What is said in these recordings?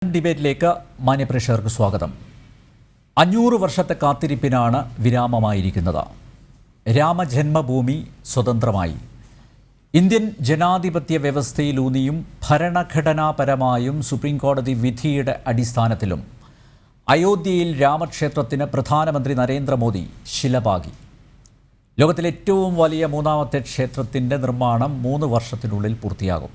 ഡിബേറ്റിലേക്ക് മാന്യപ്രേക്ഷകർക്ക് സ്വാഗതം. 500 വർഷത്തെ കാത്തിരിപ്പിനാണ് വിരാമമായിരിക്കുന്നത്. രാമജന്മഭൂമി സ്വതന്ത്രമായി. ഇന്ത്യൻ ജനാധിപത്യ വ്യവസ്ഥയിലൂന്നിയും ഭരണഘടനാപരമായും സുപ്രീംകോടതി വിധിയുടെ അടിസ്ഥാനത്തിലും അയോധ്യയിൽ രാമക്ഷേത്രത്തിന് പ്രധാനമന്ത്രി നരേന്ദ്രമോദി ശിലപാകി. ലോകത്തിലെ ഏറ്റവും വലിയ മൂന്നാമത്തെ ക്ഷേത്രത്തിൻ്റെ നിർമ്മാണം 3 വർഷത്തിനുള്ളിൽ പൂർത്തിയാകും.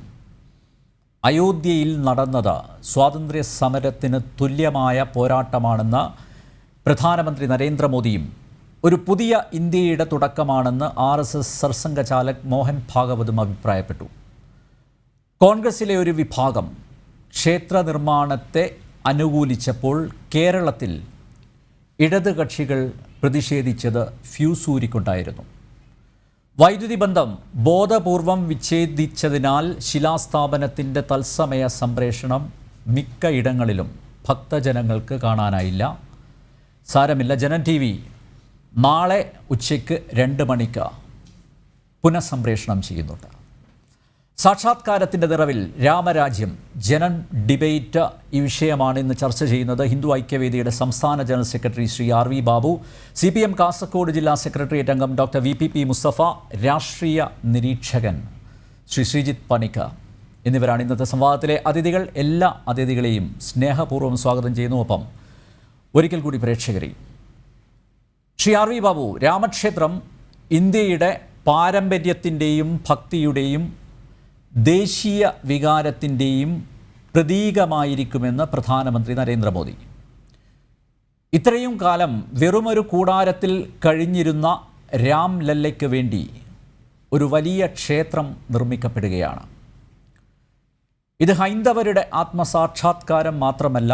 അയോധ്യയിൽ നടന്നത് സ്വാതന്ത്ര്യ സമരത്തിന് തുല്യമായ പോരാട്ടമാണെന്ന് പ്രധാനമന്ത്രി നരേന്ദ്രമോദിയും ഒരു പുതിയ ഇന്ത്യയുടെ തുടക്കമാണെന്ന് RSS സർസംഘചാലക് മോഹൻ ഭാഗവതും അഭിപ്രായപ്പെട്ടു. കോൺഗ്രസിലെ ഒരു വിഭാഗം ക്ഷേത്ര നിർമ്മാണത്തെ അനുകൂലിച്ചപ്പോൾ കേരളത്തിൽ ഇടത് കക്ഷികൾ പ്രതിഷേധിച്ചത് ഫ്യൂസൂരിക്കൊണ്ടായിരുന്നു. വൈദ്യുതി ബന്ധം ബോധപൂർവം വിച്ഛേദിച്ചതിനാൽ ശിലാസ്ഥാപനത്തിൻ്റെ തത്സമയ സംപ്രേഷണം മിക്ക ഇടങ്ങളിലും ഭക്തജനങ്ങൾക്ക് കാണാനായില്ല. സാരമില്ല, ജനം TV നാളെ ഉച്ചയ്ക്ക് 2 മണിക്ക് പുനഃസംപ്രേഷണം ചെയ്യുന്നുണ്ട്. സാക്ഷാത്കാരത്തിൻ്റെ നിറവിൽ രാമരാജ്യം ജനം ഡിബേറ്റ് ഈ വിഷയമാണ് ഇന്ന് ചർച്ച ചെയ്യുന്നത്. ഹിന്ദു ഐക്യവേദിയുടെ സംസ്ഥാന general secretary Shri RV Babu, CPM Kasaragod ജില്ലാ സെക്രട്ടേറിയറ്റ് അംഗം ഡോക്ടർ VPP മുസ്തഫ, രാഷ്ട്രീയ നിരീക്ഷകൻ ശ്രീ ശ്രീജിത്ത് പണിക്കർ എന്നിവരാണ് ഇന്നത്തെ സംവാദത്തിലെ അതിഥികൾ. എല്ലാ അതിഥികളെയും സ്നേഹപൂർവ്വം സ്വാഗതം ചെയ്യുന്നു. ഒപ്പം ഒരിക്കൽ കൂടി പ്രേക്ഷകരെ, ശ്രീ RV ബാബു, രാമക്ഷേത്രം ഇന്ത്യയുടെ പാരമ്പര്യത്തിൻ്റെയും ഭക്തിയുടെയും ദേശീയ വികാരത്തിൻ്റെയും പ്രതീകമായിരിക്കുമെന്ന് പ്രധാനമന്ത്രി നരേന്ദ്രമോദി. ഇത്രയും കാലം വെറുമൊരു കൂടാരത്തിൽ കഴിഞ്ഞിരുന്ന രാംലല്ലയ്ക്ക് വേണ്ടി ഒരു വലിയ ക്ഷേത്രം നിർമ്മിക്കപ്പെടുകയാണ്. ഇത് ഹൈന്ദവരുടെ ആത്മസാക്ഷാത്കാരം മാത്രമല്ല,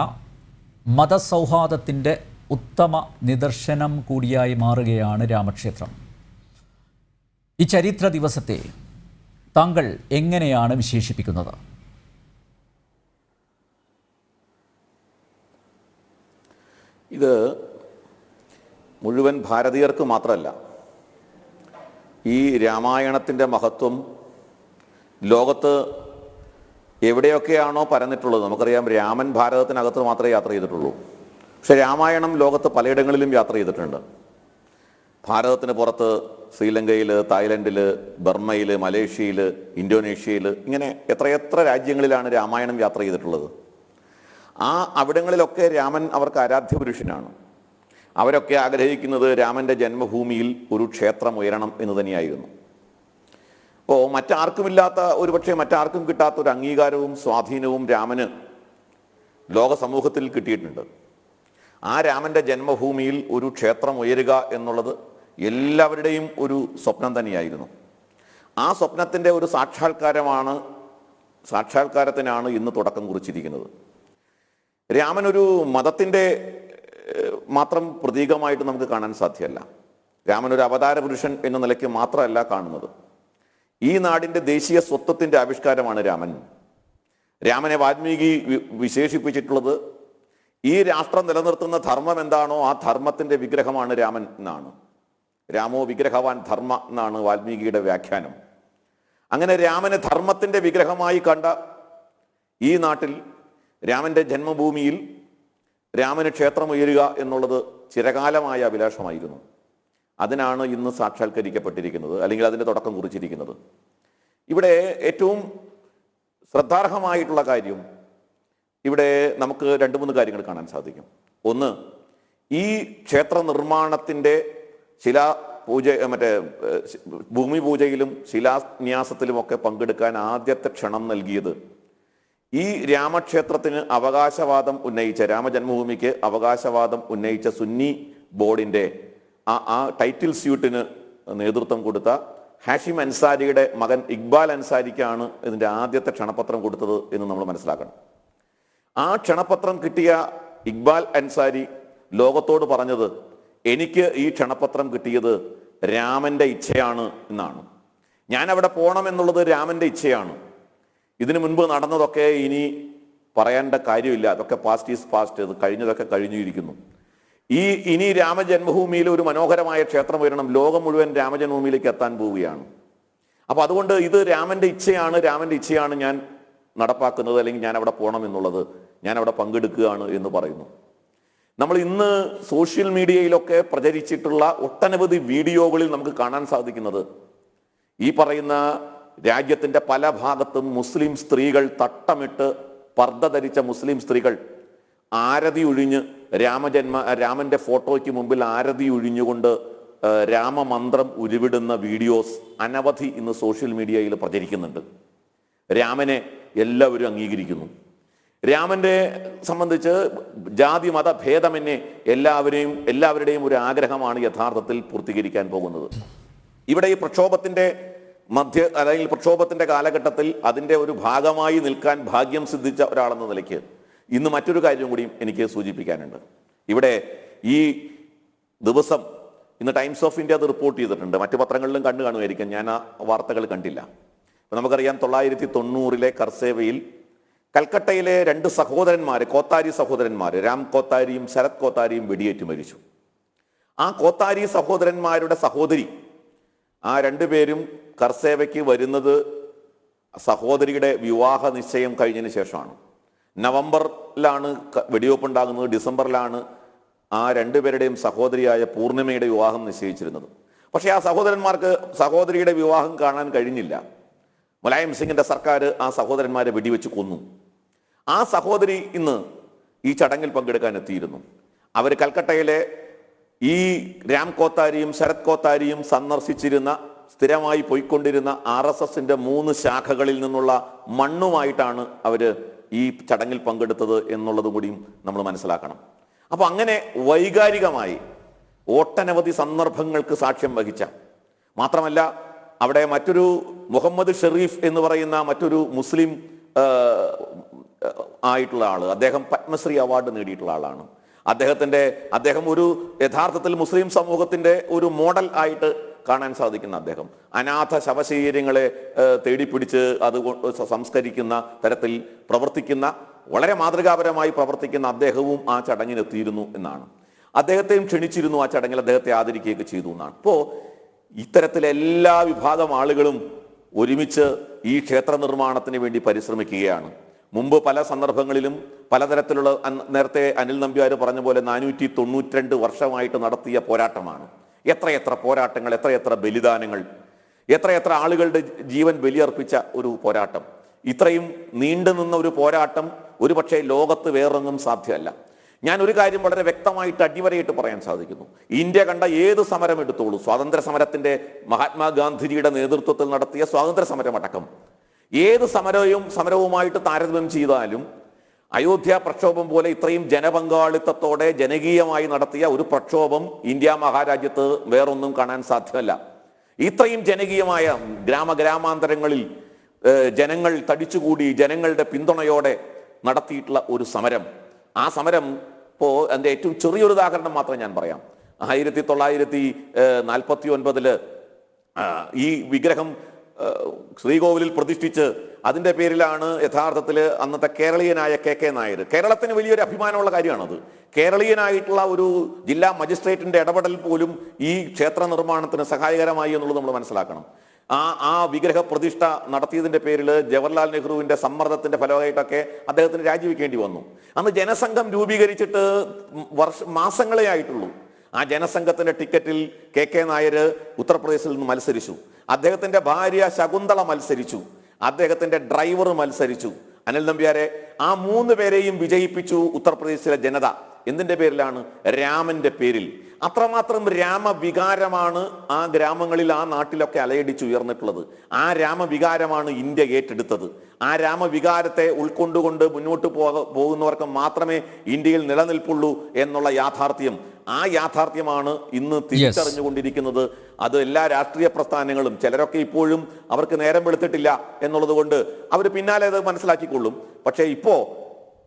മതസൗഹാർദ്ദത്തിൻ്റെ ഉത്തമ നിദർശനം കൂടിയായി മാറുകയാണ് രാമക്ഷേത്രം. ഈ ചരിത്ര ദിവസത്തെ താങ്കൾ എങ്ങനെയാണ് വിശേഷിപ്പിക്കുന്നത്? ഇത് മുഴുവൻ ഭാരതീയർക്ക് മാത്രമല്ല, ഈ രാമായണത്തിൻ്റെ മഹത്വം ലോകത്ത് എവിടെയൊക്കെയാണോ പരന്നിട്ടുള്ളത്, നമുക്കറിയാം രാമൻ ഭാരതത്തിനകത്ത് മാത്രമേ യാത്ര ചെയ്തിട്ടുള്ളൂ. പക്ഷെ രാമായണം ലോകത്ത് പലയിടങ്ങളിലും യാത്ര ചെയ്തിട്ടുണ്ട്. ഭാരതത്തിന് പുറത്ത് ശ്രീലങ്കയിൽ, തായ്ലൻഡിൽ, ബർമ്മയിൽ, മലേഷ്യയിൽ, ഇന്തോനേഷ്യയിൽ, ഇങ്ങനെ എത്രയെത്ര രാജ്യങ്ങളിലാണ് രാമായണം യാത്ര ചെയ്തിട്ടുള്ളത്. അവിടങ്ങളിലൊക്കെ രാമൻ അവർക്ക് ആരാധ്യ പുരുഷനാണ്. അവരൊക്കെ ആഗ്രഹിക്കുന്നത് രാമൻ്റെ ജന്മഭൂമിയിൽ ഒരു ക്ഷേത്രം ഉയരണം എന്ന് തന്നെയായിരുന്നു. അപ്പോൾ മറ്റാർക്കുമില്ലാത്ത, ഒരുപക്ഷെ മറ്റാർക്കും കിട്ടാത്ത ഒരു അംഗീകാരവും സ്വാധീനവും രാമന് ലോക സമൂഹത്തിൽ കിട്ടിയിട്ടുണ്ട്. ആ രാമൻ്റെ ജന്മഭൂമിയിൽ ഒരു ക്ഷേത്രം ഉയരുക എന്നുള്ളത് എല്ലാവരുടെയും ഒരു സ്വപ്നം തന്നെയായിരുന്നു. ആ സ്വപ്നത്തിൻ്റെ ഒരു സാക്ഷാത്കാരത്തിനാണ് ഇന്ന് തുടക്കം കുറിച്ചിരിക്കുന്നത്. രാമൻ ഒരു മതത്തിൻ്റെ മാത്രം പ്രതീകമായിട്ട് നമുക്ക് കാണാൻ സാധ്യമല്ല. രാമൻ ഒരു അവതാര പുരുഷൻ എന്ന നിലയ്ക്ക് മാത്രമല്ല കാണുന്നത്. ഈ നാടിൻ്റെ ദേശീയ സ്വത്വത്തിൻ്റെ ആവിഷ്കാരമാണ് രാമൻ. രാമനെ വാൽമീകി വിശേഷിപ്പിച്ചിട്ടുള്ളത് ഈ രാഷ്ട്രം നിലനിർത്തുന്ന ധർമ്മം എന്താണോ ആ ധർമ്മത്തിൻ്റെ വിഗ്രഹമാണ് രാമൻ എന്നാണ്. രാമോ വിഗ്രഹവാൻ ധർമ്മ എന്നാണ് വാൽമീകിയുടെ വ്യാഖ്യാനം. അങ്ങനെ രാമനെ ധർമ്മത്തിൻ്റെ വിഗ്രഹമായി കണ്ട ഈ നാട്ടിൽ രാമൻ്റെ ജന്മഭൂമിയിൽ രാമന് ക്ഷേത്രം ഉയരുക എന്നുള്ളത് ചിരകാലമായ അഭിലാഷമായിരുന്നു. അതിനാണ് ഇന്ന് സാക്ഷാത്കരിക്കപ്പെട്ടിരിക്കുന്നത്, അല്ലെങ്കിൽ അതിൻ്റെ തുടക്കം കുറിച്ചിരിക്കുന്നത്. ഇവിടെ ഏറ്റവും ശ്രദ്ധാർഹമായിട്ടുള്ള കാര്യം, ഇവിടെ നമുക്ക് 2-3 കാര്യങ്ങൾ കാണാൻ സാധിക്കും. ഒന്ന്, ഈ ക്ഷേത്ര നിർമ്മാണത്തിൻ്റെ ഭൂമി പൂജയിലും ശിലാന്യാസത്തിലുമൊക്കെ പങ്കെടുക്കാൻ ആദ്യത്തെ ക്ഷണം നൽകിയത് ഈ രാമക്ഷേത്രത്തിന് അവകാശവാദം ഉന്നയിച്ച, രാമജന്മഭൂമിക്ക് അവകാശവാദം ഉന്നയിച്ച സുന്നി ബോർഡിൻ്റെ ആ ടൈറ്റിൽ സ്യൂട്ടിന് നേതൃത്വം കൊടുത്ത ഹാഷിം അൻസാരിയുടെ മകൻ ഇക്ബാൽ അൻസാരിക്കാണ് ഇതിൻ്റെ ആദ്യത്തെ ക്ഷണപത്രം കൊടുത്തത് എന്ന് നമ്മൾ മനസ്സിലാക്കണം. ആ ക്ഷണപത്രം കിട്ടിയ ഇക്ബാൽ അൻസാരി ലോകത്തോട് പറഞ്ഞത്, എനിക്ക് ഈ ക്ഷണപത്രം കിട്ടിയത് രാമൻ്റെ ഇച്ഛയാണ് എന്നാണ്. ഞാൻ അവിടെ പോകണം എന്നുള്ളത് രാമൻ്റെ ഇച്ഛയാണ്. ഇതിനു മുൻപ് നടന്നതൊക്കെ ഇനി പറയേണ്ട കാര്യമില്ല, അതൊക്കെ പാസ്റ്റ് ഈസ് പാസ്റ്റ്, അത് കഴിഞ്ഞതൊക്കെ കഴിഞ്ഞിരിക്കുന്നു. ഇനി രാമജന്മഭൂമിയിൽ ഒരു മനോഹരമായ ക്ഷേത്രം ഉയരണം, ലോകം മുഴുവൻ രാമജന്മഭൂമിയിലേക്ക് എത്താൻ പോവുകയാണ്. അപ്പോൾ അതുകൊണ്ട് ഇത് രാമൻ്റെ ഇച്ഛയാണ് ഞാൻ നടപ്പാക്കുന്നത്, അല്ലെങ്കിൽ ഞാൻ അവിടെ പോകണം എന്നുള്ളത് ഞാൻ അവിടെ പങ്കെടുക്കുകയാണ് എന്ന് പറയുന്നു. നമ്മൾ ഇന്ന് സോഷ്യൽ മീഡിയയിലൊക്കെ പ്രചരിച്ചിട്ടുള്ള ഒട്ടനവധി വീഡിയോകളിൽ നമുക്ക് കാണാൻ സാധിക്കുന്നത് ഈ പറയുന്ന രാജ്യത്തിൻ്റെ പല ഭാഗത്തും മുസ്ലിം സ്ത്രീകൾ തട്ടമിട്ട് പർദ്ദ ധരിച്ച മുസ്ലിം സ്ത്രീകൾ ആരതി ഒഴിഞ്ഞ് രാമൻ്റെ ഫോട്ടോയ്ക്ക് മുമ്പിൽ ആരതി ഒഴിഞ്ഞുകൊണ്ട് രാമമന്ത്രം ഉരുവിടുന്ന വീഡിയോസ് അനവധി ഇന്ന് സോഷ്യൽ മീഡിയയിൽ പ്രചരിക്കുന്നുണ്ട്. രാമനെ എല്ലാവരും അംഗീകരിക്കുന്നു. രാമന്റെ സംബന്ധിച്ച് ജാതി മത ഭേദമന്യേ എല്ലാവരുടെയും ഒരു ആഗ്രഹമാണ് യഥാർത്ഥത്തിൽ പൂർത്തീകരിക്കാൻ പോകുന്നത്. ഇവിടെ ഈ പ്രക്ഷോഭത്തിന്റെ അല്ലെങ്കിൽ പ്രക്ഷോഭത്തിന്റെ കാലഘട്ടത്തിൽ അതിന്റെ ഒരു ഭാഗമായി നിൽക്കാൻ ഭാഗ്യം സിദ്ധിച്ച ഒരാളെന്ന നിലയ്ക്ക് ഇന്ന് മറ്റൊരു കാര്യം കൂടി എനിക്ക് സൂചിപ്പിക്കാനുണ്ട്. ഇവിടെ ഈ ദിവസം ഇന്ന് ടൈംസ് ഓഫ് ഇന്ത്യ അത് റിപ്പോർട്ട് ചെയ്തിട്ടുണ്ട്, മറ്റു പത്രങ്ങളിലും കണ്ടു കാണുമായിരിക്കും, ഞാൻ ആ വാർത്തകൾ കണ്ടില്ല. അപ്പം നമുക്കറിയാം 1990 കർസേവയിൽ കൽക്കട്ടയിലെ 2 സഹോദരന്മാർ, കോത്താരി സഹോദരന്മാർ, രാം കോത്താരിയും ശരത് കോത്താരിയും വെടിയേറ്റ് മരിച്ചു. ആ കോത്താരി സഹോദരന്മാരുടെ സഹോദരി, ആ 2 പേരും കർസേവയ്ക്ക് വരുന്നത് സഹോദരിയുടെ വിവാഹ നിശ്ചയം കഴിഞ്ഞതിന് ശേഷമാണ്. നവംബറിലാണ് വെടിവെപ്പുണ്ടാകുന്നത്, ഡിസംബറിലാണ് ആ 2 പേരുടെയും സഹോദരിയായ പൂർണിമയുടെ വിവാഹം നിശ്ചയിച്ചിരുന്നത്. പക്ഷേ ആ സഹോദരന്മാർക്ക് സഹോദരിയുടെ വിവാഹം കാണാൻ കഴിഞ്ഞില്ല. മുലായം സിംഗിന്റെ സർക്കാർ ആ സഹോദരന്മാരെ വെടിവെച്ച് കൊന്നു. ആ സഹോദരി ഇന്ന് ഈ ചടങ്ങിൽ പങ്കെടുക്കാൻ എത്തിയിരുന്നു. അവർ കൽക്കട്ടയിലെ ഈ രാം കോത്താരിയും ശരത് കോത്താരിയും സന്ദർശിച്ചിരുന്ന, സ്ഥിരമായി പോയിക്കൊണ്ടിരുന്ന RSSന്റെ 3 ശാഖകളിൽ നിന്നുള്ള മണ്ണുമായിട്ടാണ് അവർ ഈ ചടങ്ങിൽ പങ്കെടുത്തത് എന്നുള്ളതും കൂടിയും നമ്മൾ മനസ്സിലാക്കണം. അപ്പോൾ അങ്ങനെ വൈകാരികമായി ഒട്ടനവധി സന്ദർഭങ്ങൾക്ക് സാക്ഷ്യം വഹിച്ച, മാത്രമല്ല അവിടെ മറ്റൊരു മുഹമ്മദ് ഷെരീഫ് എന്ന് പറയുന്ന മറ്റൊരു മുസ്ലിം ആയിട്ടുള്ള ആള്, അദ്ദേഹം പത്മശ്രീ അവാർഡ് നേടിയിട്ടുള്ള ആളാണ്. അദ്ദേഹം ഒരു യഥാർത്ഥത്തിൽ മുസ്ലിം സമൂഹത്തിന്റെ ഒരു മോഡൽ ആയിട്ട് കാണാൻ സാധിക്കുന്ന അദ്ദേഹം അനാഥ ശവശരീരങ്ങളെ തേടിപ്പിടിച്ച് അത് സംസ്കരിക്കുന്ന തരത്തിൽ പ്രവർത്തിക്കുന്ന, വളരെ മാതൃകാപരമായി പ്രവർത്തിക്കുന്ന അദ്ദേഹവും ആ ചടങ്ങിനെത്തിയിരുന്നു എന്നാണ്. അദ്ദേഹത്തെയും ക്ഷണിച്ചിരുന്നു ആ ചടങ്ങിൽ, അദ്ദേഹത്തെ ആദരിക്കുകയൊക്കെ ചെയ്തു എന്നാണ്. അപ്പോൾ ഇത്തരത്തിൽ എല്ലാ വിഭാഗം ആളുകളും ഒരുമിച്ച് ഈ ക്ഷേത്ര നിർമ്മാണത്തിന് വേണ്ടി പരിശ്രമിക്കുകയാണ്. മുമ്പ് പല സന്ദർഭങ്ങളിലും പലതരത്തിലുള്ള, നേരത്തെ അനിൽ നമ്പ്യാർ പറഞ്ഞ പോലെ 492 വർഷമായിട്ട് നടത്തിയ പോരാട്ടമാണ്. എത്രയെത്ര പോരാട്ടങ്ങൾ, എത്രയെത്ര ബലിദാനങ്ങൾ, എത്രയെത്ര ആളുകളുടെ ജീവൻ ബലിയർപ്പിച്ച ഒരു പോരാട്ടം. ഇത്രയും നീണ്ടു നിന്ന ഒരു പോരാട്ടം ഒരുപക്ഷെ ലോകത്ത് വേറൊന്നും സാധ്യമല്ല. ഞാൻ ഒരു കാര്യം വളരെ വ്യക്തമായിട്ട് അടിവരയിട്ട് പറയാൻ സാധിക്കുന്നു. ഇന്ത്യ കണ്ട ഏത് സമരം എടുത്തോളൂ, സ്വാതന്ത്ര്യ സമരത്തിന്റെ മഹാത്മാഗാന്ധിജിയുടെ നേതൃത്വത്തിൽ നടത്തിയ സ്വാതന്ത്ര്യ സമരം അടക്കം ഏത് സമരവുമായിട്ട് താരതമ്യം ചെയ്താലും അയോധ്യ പ്രക്ഷോഭം പോലെ ഇത്രയും ജനപങ്കാളിത്തത്തോടെ ജനകീയമായി നടത്തിയ ഒരു പ്രക്ഷോഭം ഇന്ത്യ മഹാരാജ്യത്ത് വേറൊന്നും കാണാൻ സാധ്യമല്ല. ഇത്രയും ജനകീയമായ ഗ്രാമാന്തരങ്ങളിൽ ജനങ്ങൾ തടിച്ചുകൂടി ജനങ്ങളുടെ പിന്തുണയോടെ നടത്തിയിട്ടുള്ള ഒരു സമരം, ആ സമരം ഇപ്പോൾ എൻ്റെ ഏറ്റവും ചെറിയൊരു ഉദാഹരണം മാത്രം ഞാൻ പറയാം. 1949 ഈ വിഗ്രഹം ശ്രീകോവിലിൽ പ്രതിഷ്ഠിച്ച് അതിൻ്റെ പേരിലാണ് യഥാർത്ഥത്തിൽ അന്നത്തെ കേരളീയനായ KK നായർ, കേരളത്തിന് വലിയൊരു അഭിമാനമുള്ള കാര്യമാണത്, കേരളീയനായിട്ടുള്ള ഒരു ജില്ലാ മജിസ്ട്രേറ്റിന്റെ ഇടപെടൽ പോലും ഈ ക്ഷേത്ര നിർമ്മാണത്തിന് സഹായകരമായി എന്നുള്ളത് നമ്മൾ മനസ്സിലാക്കണം. ആ വിഗ്രഹ പ്രതിഷ്ഠ നടത്തിയതിന്റെ പേരിൽ ജവഹർലാൽ നെഹ്റുവിന്റെ സമ്മർദ്ദത്തിന്റെ ഫലമായിട്ടൊക്കെ അദ്ദേഹത്തിന് രാജിവെക്കേണ്ടി വന്നു. അന്ന് ജനസംഘം രൂപീകരിച്ചിട്ട് മാസങ്ങളേ ആയിട്ടുള്ളൂ. ആ ജനസംഘത്തിന്റെ ടിക്കറ്റിൽ KK നായർ ഉത്തർപ്രദേശിൽ നിന്ന് മത്സരിച്ചു. അദ്ദേഹത്തിന്റെ ഭാര്യ ശകുന്തള മത്സരിച്ചു. അദ്ദേഹത്തിന്റെ ഡ്രൈവർ മത്സരിച്ചു. അനിൽ നമ്പ്യാരെ ആ 3 പേരെയും വിജയിപ്പിച്ചു ഉത്തർപ്രദേശിലെ ജനത. എന്തിന്റെ പേരിലാണ്? രാമന്റെ പേരിൽ. അത്രമാത്രം രാമവികാരമാണ് ആ ഗ്രാമങ്ങളിൽ, ആ നാട്ടിലൊക്കെ അലയടിച്ചുയർന്നിട്ടുള്ളത്. ആ രാമവികാരമാണ് ഇന്ത്യ ഏറ്റെടുത്തത്. ആ രാമവികാരത്തെ ഉൾക്കൊണ്ടുകൊണ്ട് മുന്നോട്ട് പോകുന്നവർക്ക് മാത്രമേ ഇന്ത്യയിൽ നിലനിൽപ്പുള്ളൂ എന്നുള്ള യാഥാർത്ഥ്യം, ആ യാഥാർത്ഥ്യമാണ് ഇന്ന് തിരിച്ചറിഞ്ഞുകൊണ്ടിരിക്കുന്നത്. അത് എല്ലാ രാഷ്ട്രീയ പ്രസ്ഥാനങ്ങളും, ചിലരൊക്കെ ഇപ്പോഴും അവർക്ക് നേരം വെളുത്തിട്ടില്ല എന്നുള്ളത് കൊണ്ട് അവർ പിന്നാലെ അത് മനസ്സിലാക്കിക്കൊള്ളും. പക്ഷേ ഇപ്പോ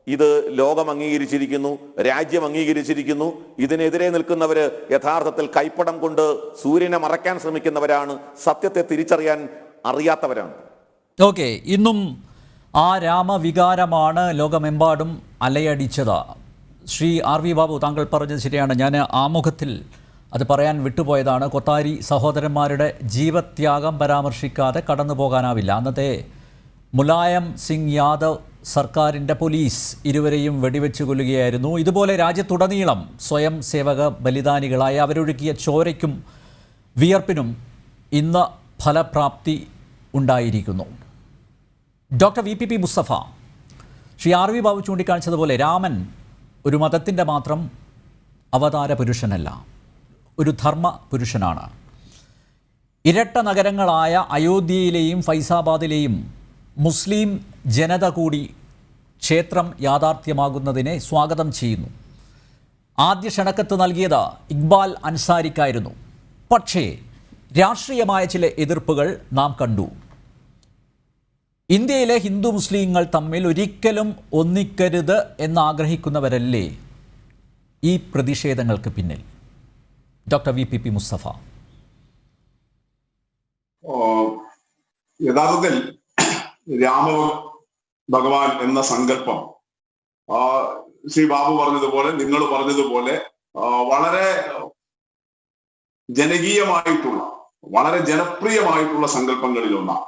ഇത് ലോകം അംഗീകരിച്ചിരിക്കുന്നു, രാജ്യം അംഗീകരിച്ചിരിക്കുന്നു. ഇതിനെതിരെ നിൽക്കുന്നവര് യഥാർത്ഥത്തിൽ കൈപ്പടം കൊണ്ട് സൂര്യനെ മറയ്ക്കാൻ ശ്രമിക്കുന്നവരാണ്, സത്യത്തെ തിരിച്ചറിയാൻ അറിയാത്തവരാണ്. ഓക്കെ, ഇന്നും ആ രാമവികാരമാണ് ലോകമെമ്പാടും അലയടിച്ചത്. ശ്രീ RV ബാബു, താങ്കൾ പറഞ്ഞത് ശരിയാണ്. ഞാൻ ആമുഖത്തിൽ അത് പറയാൻ വിട്ടുപോയതാണ്. കൊത്താരി സഹോദരന്മാരുടെ ജീവത്യാഗം പരാമർശിക്കാതെ കടന്നു പോകാനാവില്ല. അന്നത്തെ മുലായം സിംഗ് യാദവ് സർക്കാരിൻ്റെ പോലീസ് ഇരുവരെയും വെടിവെച്ച് കൊല്ലുകയായിരുന്നു. ഇതുപോലെ രാജ്യത്തുടനീളം സ്വയം സേവക ബലിദാനികളായ അവരൊഴുക്കിയ ചോരയ്ക്കും വിയർപ്പിനും ഇന്ന് ഫലപ്രാപ്തി ഉണ്ടായിരിക്കുന്നു. Doctor VPP Mustafa, Shri RV Babu ചൂണ്ടിക്കാണിച്ചതുപോലെ രാമൻ ഒരു മതത്തിൻ്റെ മാത്രം അവതാര പുരുഷനല്ല, ഒരു ധർമ്മ പുരുഷനാണ്. ഇരട്ട നഗരങ്ങളായ അയോധ്യയിലെയും ഫൈസാബാദിലെയും മുസ്ലിം ജനത കൂടി ക്ഷേത്രം യാഥാർത്ഥ്യമാകുന്നതിനെ സ്വാഗതം ചെയ്യുന്നു. ആദ്യ ക്ഷണക്കത്ത് നൽകിയത് ഇക്ബാൽ അൻസാരിക്കായിരുന്നു. പക്ഷേ രാഷ്ട്രീയമായ ചില എതിർപ്പുകൾ നാം കണ്ടു. ഇന്ത്യയിലെ ഹിന്ദു മുസ്ലിങ്ങൾ തമ്മിൽ ഒരിക്കലും ഒന്നിക്കരുത് എന്നാഗ്രഹിക്കുന്നവരല്ലേ ഈ പ്രതിഷേധങ്ങൾക്ക് പിന്നിൽ? Doctor VPP Mustafa. യഥാർത്ഥത്തിൽ രാമ ഭഗവാൻ എന്ന സങ്കല്പം ശ്രീ ബാബു പറഞ്ഞതുപോലെ, നിങ്ങൾ പറഞ്ഞതുപോലെ വളരെ ജനകീയമായിട്ടുള്ള, വളരെ ജനപ്രിയമായിട്ടുള്ള സങ്കല്പങ്ങളിൽ ഒന്നാണ്.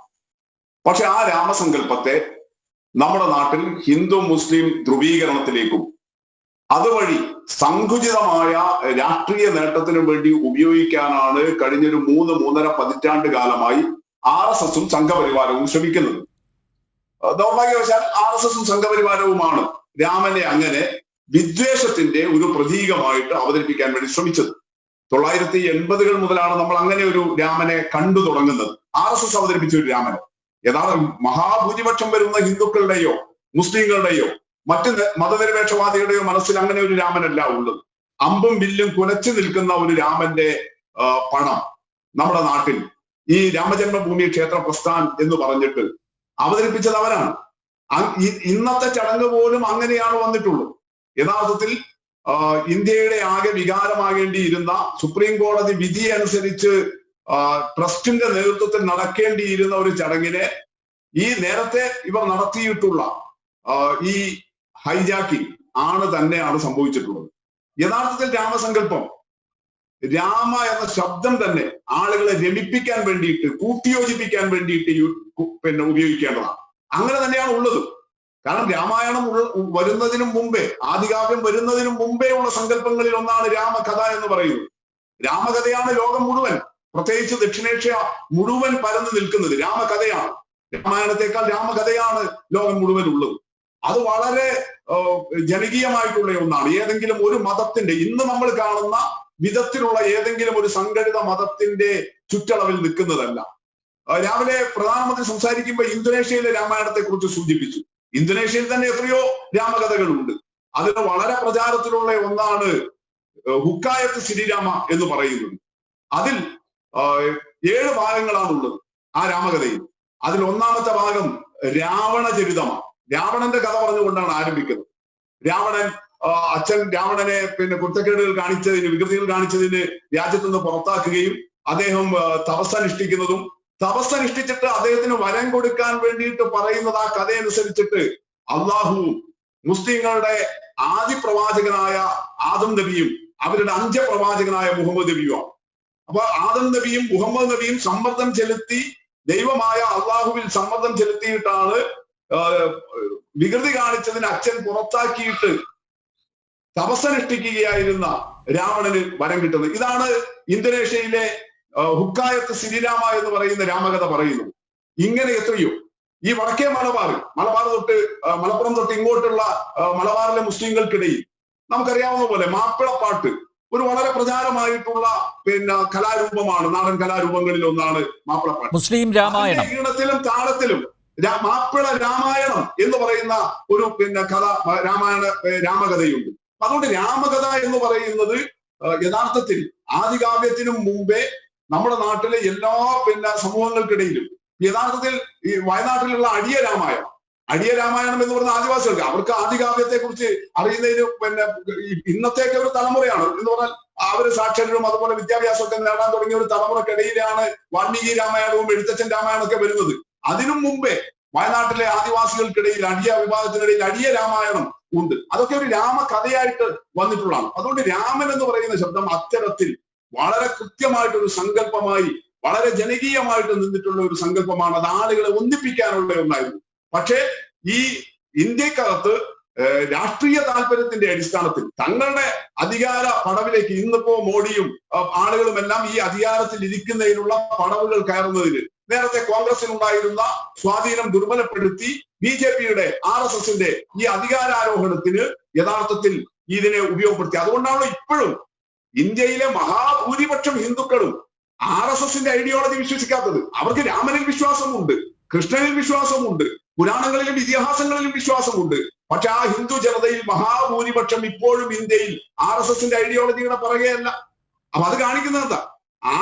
പക്ഷെ ആ രാമസങ്കല്പത്തെ നമ്മുടെ നാട്ടിൽ ഹിന്ദു മുസ്ലിം ധ്രുവീകരണത്തിലേക്കും അതുവഴി സങ്കുചിതമായ രാഷ്ട്രീയ നേട്ടത്തിനു വേണ്ടി ഉപയോഗിക്കാനാണ് കഴിഞ്ഞൊരു 3-3.5 പതിറ്റാണ്ട് കാലമായി RSSും സംഘപരിവാരവും ശ്രമിക്കുന്നത്. ദൗർഭാഗ്യവശാൽ RSSും സംഘപരിവാരവുമാണ് രാമനെ അങ്ങനെ വിദ്വേഷത്തിന്റെ ഒരു പ്രതീകമായിട്ട് അവതരിപ്പിക്കാൻ വേണ്ടി ശ്രമിച്ചത്. 980-കൾ മുതലാണ് നമ്മൾ അങ്ങനെ ഒരു രാമനെ കണ്ടു തുടങ്ങുന്നത്. RSS അവതരിപ്പിച്ച ഒരു രാമനെ യഥാർത്ഥ മഹാഭൂരിപക്ഷം വരുന്ന ഹിന്ദുക്കളുടെയോ മുസ്ലിങ്ങളുടെയോ മറ്റ് മതനിരപേക്ഷവാദികളുടെയോ മനസ്സിൽ അങ്ങനെ ഒരു രാമനല്ല ഉള്ളത്. അമ്പും വില്ലും കുലച്ചു നിൽക്കുന്ന ഒരു രാമന്റെ പണം നമ്മുടെ നാട്ടിൽ ഈ രാമജന്മഭൂമി ക്ഷേത്ര പ്രസ്ഥാൻ എന്ന് പറഞ്ഞിട്ട് അവതരിപ്പിച്ചത് അവരാണ്. ഇന്നത്തെ ചടങ്ങ് പോലും അങ്ങനെയാണ് വന്നിട്ടുള്ളത്. യഥാർത്ഥത്തിൽ ഇന്ത്യയുടെ ആകെ വികാരമാകേണ്ടിയിരുന്ന സുപ്രീം കോടതി വിധി അനുസരിച്ച് ട്രസ്റ്റിന്റെ നേതൃത്വത്തിൽ നടക്കേണ്ടിയിരുന്ന ഒരു ചടങ്ങിനെ ഈ നേരത്തെ ഇവർ നടത്തിയിട്ടുള്ള ഈ ഹൈജാക്കിംഗ് തന്നെയാണ് സംഭവിച്ചിട്ടുള്ളത്. യഥാർത്ഥത്തിൽ രാമസങ്കല്പം, രാമ എന്ന ശബ്ദം തന്നെ ആളുകളെ രമിപ്പിക്കാൻ വേണ്ടിയിട്ട്, കൂട്ടിയോജിപ്പിക്കാൻ വേണ്ടിയിട്ട് ഉപയോഗിക്കേണ്ടതാണ്. അങ്ങനെ തന്നെയാണ് ഉള്ളത്. കാരണം രാമായണം വരുന്നതിനും മുമ്പേ, ആദികാവ്യം വരുന്നതിനും മുമ്പേ ഉള്ള സങ്കല്പങ്ങളിൽ ഒന്നാണ് രാമകഥ എന്ന് പറയുന്നത്. രാമകഥയാണ് ലോകം മുഴുവൻ, പ്രത്യേകിച്ച് ദക്ഷിണേഷ്യ മുഴുവൻ പരന്നു നിൽക്കുന്നത് രാമകഥയാണ്. രാമായണത്തെക്കാൾ രാമകഥയാണ് ലോകം മുഴുവൻ ഉള്ളത്. അത് വളരെ ജനകീയമായിട്ടുള്ള ഒന്നാണ്. ഏതെങ്കിലും ഒരു മതത്തിന്റെ, ഇന്ന് നമ്മൾ കാണുന്ന വിധത്തിലുള്ള ഏതെങ്കിലും ഒരു സംഘടിത മതത്തിന്റെ ചുറ്റളവിൽ നിൽക്കുന്നതല്ല. രാവിലെ പ്രധാനമന്ത്രി സംസാരിക്കുമ്പോൾ ഇന്തോനേഷ്യയിലെ രാമായണത്തെ കുറിച്ച് സൂചിപ്പിച്ചു. ഇന്തോനേഷ്യയിൽ തന്നെ എത്രയോ രാമകഥകളുണ്ട്. അതിന് വളരെ പ്രചാരത്തിലുള്ള ഒന്നാണ് ഹുക്കായത്ത് ശ്രീരാമ എന്ന് പറയുന്നത്. അതിൽ 7 ഭാഗങ്ങളാണുള്ളത് ആ രാമകഥയിൽ. അതിൽ ഒന്നാമത്തെ ഭാഗം രാവണ ചരിതമാണ്. രാവണന്റെ കഥ പറഞ്ഞുകൊണ്ടാണ് ആരംഭിക്കുന്നത്. അച്ഛൻ രാവണനെ കുറ്റക്കേടുകൾ കാണിച്ചതിന്, വികൃതികൾ കാണിച്ചതിന് രാജ്യത്തു നിന്ന് പുറത്താക്കുകയും അദ്ദേഹം തപസ്സനുഷ്ഠിക്കുന്നതും, തപസ്സനുഷ്ഠിച്ചിട്ട് അദ്ദേഹത്തിന് വരം കൊടുക്കാൻ വേണ്ടിയിട്ട് പറയുന്നത് ആ കഥയനുസരിച്ചിട്ട് അള്ളാഹുവും മുസ്ലിങ്ങളുടെ ആദ്യ പ്രവാചകനായ ആദം നബിയും അവരുടെ അന്ത്യപ്രവാചകനായ മുഹമ്മദ് നബിയുമാണ്. അപ്പൊ ആദം നബിയും മുഹമ്മദ് നബിയും സമ്മർദ്ദം ചെലുത്തി, ദൈവമായ അള്ളാഹുവിൽ സമ്മർദ്ദം ചെലുത്തിയിട്ടാണ് വികൃതി കാണിച്ചതിന് അച്ഛൻ പുറത്താക്കിയിട്ട് തപസ്സനുഷ്ഠിക്കുകയായിരുന്ന രാവണന് വരം കിട്ടുന്നത്. ഇതാണ് ഇന്തോനേഷ്യയിലെ ഹുക്കായത്ത് ശ്രീരാമ എന്ന് പറയുന്ന രാമകഥ പറയുന്നത്. ഇങ്ങനെ എത്രയോ ഈ വടക്കേ മലബാർ തൊട്ട് മലപ്പുറം തൊട്ട് ഇങ്ങോട്ടുള്ള മലബാറിലെ മുസ്ലിങ്ങൾക്കിടയിൽ നമുക്കറിയാവുന്ന പോലെ മാപ്പിളപ്പാട്ട് ഒരു വളരെ പ്രചാരമായിട്ടുള്ള കലാരൂപമാണ്. നാടൻ കലാരൂപങ്ങളിൽ ഒന്നാണ് മാപ്പിളപ്പാട്ട്. മുസ്ലിം രാമായണം ഈണത്തിലും താളത്തിലും മാപ്പിള രാമായണം എന്ന് പറയുന്ന ഒരു കഥ, രാമകഥയുണ്ട്. അതുകൊണ്ട് രാമകഥ എന്ന് പറയുന്നത് യഥാർത്ഥത്തിൽ ആദികാവ്യത്തിനും മുമ്പേ നമ്മുടെ നാട്ടിലെ എല്ലാ സമൂഹങ്ങൾക്കിടയിലും യഥാർത്ഥത്തിൽ ഈ വയനാട്ടിലുള്ള അടിയ രാമായണം എന്ന് പറയുന്ന ആദിവാസികൾക്ക്, അവർക്ക് ആദികാവ്യത്തെ കുറിച്ച് അറിയുന്നതിന് ഇന്നത്തേക്ക് ഒരു തലമുറയാണ് എന്ന് പറഞ്ഞാൽ അവര് സാക്ഷരരും അതുപോലെ വിദ്യാഭ്യാസമൊക്കെ നേടാൻ തുടങ്ങിയ ഒരു തലമുറക്കിടയിലാണ് വാൽമീകി രാമായണവും എഴുത്തച്ഛൻ രാമായണമൊക്കെ വരുന്നത്. അതിനും മുമ്പേ വയനാട്ടിലെ ആദിവാസികൾക്കിടയിൽ, അടിയ വിഭാഗത്തിനിടയിൽ അടിയ രാമായണം ഉണ്ട്. അതൊക്കെ ഒരു രാമകഥയായിട്ട് വന്നിട്ടുള്ളതാണ്. അതുകൊണ്ട് രാമൻ എന്ന് പറയുന്ന ശബ്ദം അത്തരത്തിൽ വളരെ കൃത്യമായിട്ടൊരു സങ്കല്പമായി, വളരെ ജനകീയമായിട്ട് നിന്നിട്ടുള്ള ഒരു സങ്കല്പമാണ്. അത് ആളുകളെ ഒന്നിപ്പിക്കാനുള്ള ഒന്നായിരുന്നു. പക്ഷേ ഈ ഇന്ത്യക്കകത്ത് രാഷ്ട്രീയ താല്പര്യത്തിന്റെ അടിസ്ഥാനത്തിൽ തങ്ങളുടെ അധികാര പടവിലേക്ക് ഇന്നിപ്പോ മോഡിയും ആളുകളും എല്ലാം ഈ അധികാരത്തിൽ ഇരിക്കുന്നതിനുള്ള പടവുകൾ കയറുന്നതിന് നേരത്തെ കോൺഗ്രസിനുണ്ടായിരുന്ന സ്വാധീനം ദുർബലപ്പെടുത്തി BJPയുടെ RSSന്റെ ഈ അധികാരാരോഹണത്തിന് യഥാർത്ഥത്തിൽ ഇതിനെ ഉപയോഗപ്പെടുത്തി. അതുകൊണ്ടാണ് ഇപ്പോഴും ഇന്ത്യയിലെ മഹാഭൂരിപക്ഷം ഹിന്ദുക്കളും RSSന്റെ ഐഡിയോളജി വിശ്വസിക്കാത്തത്. അവർക്ക് രാമനിൽ വിശ്വാസമുണ്ട്, കൃഷ്ണനിൽ വിശ്വാസമുണ്ട്, പുരാണങ്ങളിലും ഇതിഹാസങ്ങളിലും വിശ്വാസമുണ്ട്. പക്ഷെ ആ ഹിന്ദു ജനതയിൽ മഹാഭൂരിപക്ഷം ഇപ്പോഴും ഇന്ത്യയിൽ RSSന്റെ ഐഡിയോളജിയുടെ പുറകെയല്ല. അപ്പൊ അത് കാണിക്കുന്നത് എന്താ?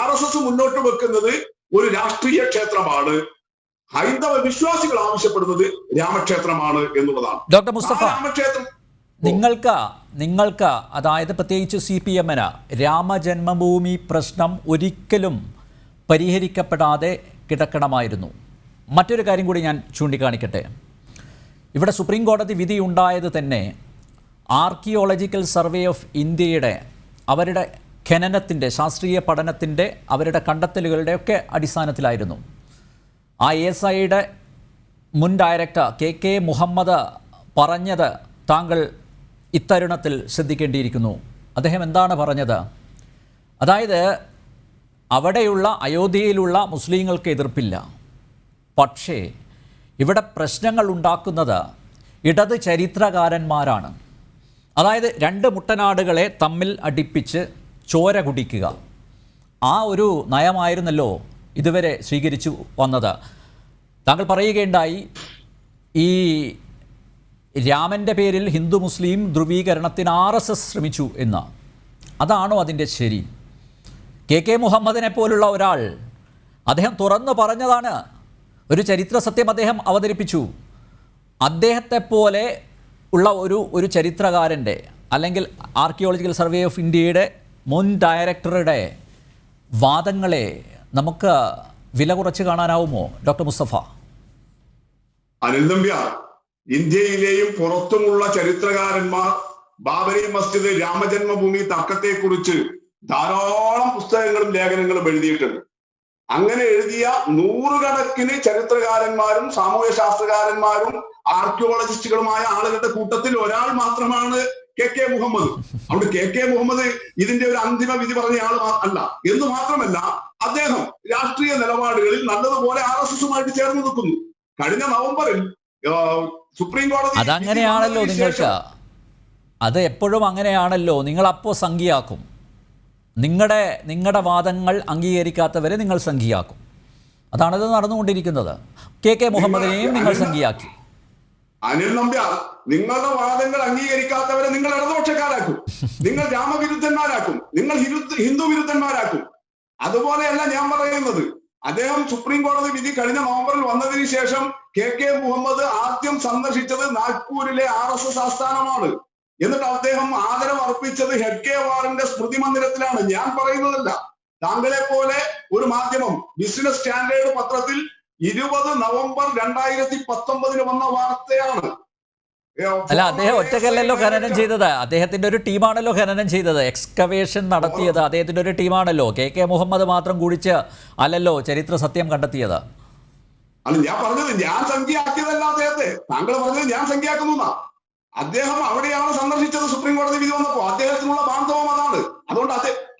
RSS മുന്നോട്ട് വെക്കുന്നത് ഒരു രാഷ്ട്രീയ ക്ഷേത്രമാണ്, ഹൈന്ദവ വിശ്വാസികൾ ആവശ്യപ്പെടുന്നത് രാമക്ഷേത്രമാണ് എന്നുള്ളതാണ്. ഡോക്ടർ മുസ്തഫ, രാമക്ഷേത്രം നിങ്ങൾക്ക് അതായത് പ്രത്യേകിച്ച് CPMന് രാമജന്മഭൂമി പ്രശ്നം ഒരിക്കലും പരിഹരിക്കപ്പെടാതെ കിടക്കണമായിരുന്നു. മറ്റൊരു കാര്യം കൂടി ഞാൻ ചൂണ്ടിക്കാണിക്കട്ടെ. ഇവിടെ സുപ്രീം കോടതി വിധി ഉണ്ടായത് തന്നെ ആർക്കിയോളജിക്കൽ സർവേ ഓഫ് ഇന്ത്യയുടെ അവരുടെ ഖനനത്തിൻ്റെ ശാസ്ത്രീയ പഠനത്തിൻ്റെ അവരുടെ കണ്ടെത്തലുകളുടെയൊക്കെ അടിസ്ഥാനത്തിലായിരുന്നു. ആ ASIയുടെ മുൻ ഡയറക്ടർ KK മുഹമ്മദ് പറഞ്ഞത് താങ്കൾ ഇത്തരുണത്തിൽ ശ്രദ്ധിക്കേണ്ടിയിരിക്കുന്നു. അദ്ദേഹം എന്താണ് പറഞ്ഞത്? അതായത് അവിടെയുള്ള അയോധ്യയിലുള്ള മുസ്ലിങ്ങൾക്ക് എതിർപ്പില്ല, പക്ഷേ ഇവിടെ പ്രശ്നങ്ങൾ ഉണ്ടാക്കുന്നത് ഇടത് ചരിത്രകാരന്മാരാണ്. അതായത് രണ്ട് മുട്ടനാടുകളെ തമ്മിൽ അടുപ്പിച്ച് ചോര കുടിക്കുക, ആ ഒരു നയമായിരുന്നല്ലോ ഇതുവരെ സ്വീകരിച്ചു വന്നത്. താങ്കൾ പറയുകയുണ്ടായി ഈ രാമൻ്റെ പേരിൽ ഹിന്ദു മുസ്ലിം ധ്രുവീകരണത്തിന് RSS ശ്രമിച്ചു എന്ന്. അതാണോ അതിൻ്റെ ശരി? KK മുഹമ്മദിനെ പോലുള്ള ഒരാൾ അദ്ദേഹം തുറന്നു പറഞ്ഞതാണ്, ഒരു ചരിത്ര സത്യം അദ്ദേഹം അവതരിപ്പിച്ചു. അദ്ദേഹത്തെ പോലെ ഉള്ള ഒരു ചരിത്രകാരൻ്റെ അല്ലെങ്കിൽ ആർക്കിയോളജിക്കൽ സർവേ ഓഫ് ഇന്ത്യയുടെ മുൻ ഡയറക്ടറുടെ വാദങ്ങളെ നമുക്ക് വില കുറച്ച് കാണാനാവുമോ ഡോക്ടർ മുസ്തഫ? അനിൽ നമ്പ്യാർ, ഇന്ത്യയിലെയും പുറത്തുമുള്ള ചരിത്രകാരന്മാർ ബാബരി മസ്ജിദ് രാമജന്മഭൂമി തർക്കത്തെക്കുറിച്ച് ധാരാളം പുസ്തകങ്ങളും ലേഖനങ്ങളും എഴുതിയിട്ടുണ്ട്. അങ്ങനെ എഴുതിയ നൂറുകണക്കിന് ചരിത്രകാരന്മാരും സാമൂഹ്യ ശാസ്ത്രകാരന്മാരും ആർക്കിയോളജിസ്റ്റുകളുമായ ആളുകളുടെ കൂട്ടത്തിൽ ഒരാൾ മാത്രമാണ് KK മുഹമ്മദ്. അവിടെ KK മുഹമ്മദ് ഇതിന്റെ ഒരു അന്തിമ വിധി പറഞ്ഞ ആൾ അല്ല എന്ന് മാത്രമല്ല, അദ്ദേഹം രാഷ്ട്രീയ നിലപാടുകളിൽ നല്ലതുപോലെ RSSുമായിട്ട് ചേർന്ന് നിൽക്കുന്നു. കഴിഞ്ഞ നവംബറിൽ സുപ്രീം കോടതി അതങ്ങനെയാണല്ലോ നിങ്ങൾക്ക്, അത് എപ്പോഴും അങ്ങനെയാണല്ലോ. നിങ്ങൾ അപ്പോൾ സംഖ്യയാക്കും, നിങ്ങളുടെ വാദങ്ങൾ അംഗീകരിക്കാത്തവരെ നിങ്ങൾ സംഖ്യയാക്കും. അതാണത് നടന്നുകൊണ്ടിരിക്കുന്നത്. KK മുഹമ്മദിനെയും നിങ്ങൾ സംഖ്യയാക്കി. അനിൽ നമ്പ്യാർ, നിങ്ങളുടെ വാദങ്ങൾ അംഗീകരിക്കാത്തവരെ നിങ്ങൾ ഇടതുപക്ഷക്കാരാക്കും, നിങ്ങൾ രാമവിരുദ്ധന്മാരാക്കും, നിങ്ങൾ ഹിന്ദു വിരുദ്ധന്മാരാക്കും. അതുപോലെയല്ല ഞാൻ പറയുന്നത്. അദ്ദേഹം സുപ്രീം കോടതി വിധി കഴിഞ്ഞ നവംബറിൽ വന്നതിന് ശേഷം KK മുഹമ്മദ് ആദ്യം സന്ദർശിച്ചത് നാഗ്പൂരിലെ RSS ആസ്ഥാനമാണ്. എന്നിട്ട് അദ്ദേഹം ആദരവ് അർപ്പിച്ചത് ഹെഡ്ഗേവാറിന്റെ സ്മൃതി മന്ദിരത്തിലാണ്. ഞാൻ പറയുന്നതല്ല, താങ്കളെ പോലെ ഒരു മാധ്യമം ബിസിനസ് സ്റ്റാൻഡേർഡ് പത്രത്തിൽ 20 നവംബർ 2019 വന്ന വാർത്തയാണ്. അല്ല, അദ്ദേഹം ഒറ്റക്കല്ലല്ലോ ഖനനം ചെയ്തത്, അദ്ദേഹത്തിന്റെ ഒരു ടീമാണല്ലോ ഖനനം ചെയ്തത്, എക്സ്കവേഷൻ നടത്തിയത് അദ്ദേഹത്തിന്റെ ഒരു ടീമാണല്ലോ. KK മുഹമ്മദ് മാത്രം കുടിച്ച് അല്ലല്ലോ ചരിത്ര സത്യം കണ്ടെത്തിയത്. അല്ല, ഞാൻ പറഞ്ഞത് ഞാൻ സംഖ്യയാക്കിയതല്ല അദ്ദേഹത്തെ. താങ്കൾ പറഞ്ഞത് ഞാൻ സംഖ്യയാക്കുന്നു. അദ്ദേഹം അവിടെയാണ് സന്ദർശിച്ചത് സുപ്രീം കോടതി വിധി വന്നപ്പോ. അദ്ദേഹത്തിനുള്ള ബാന്ധവം അതാണ്. അതുകൊണ്ട്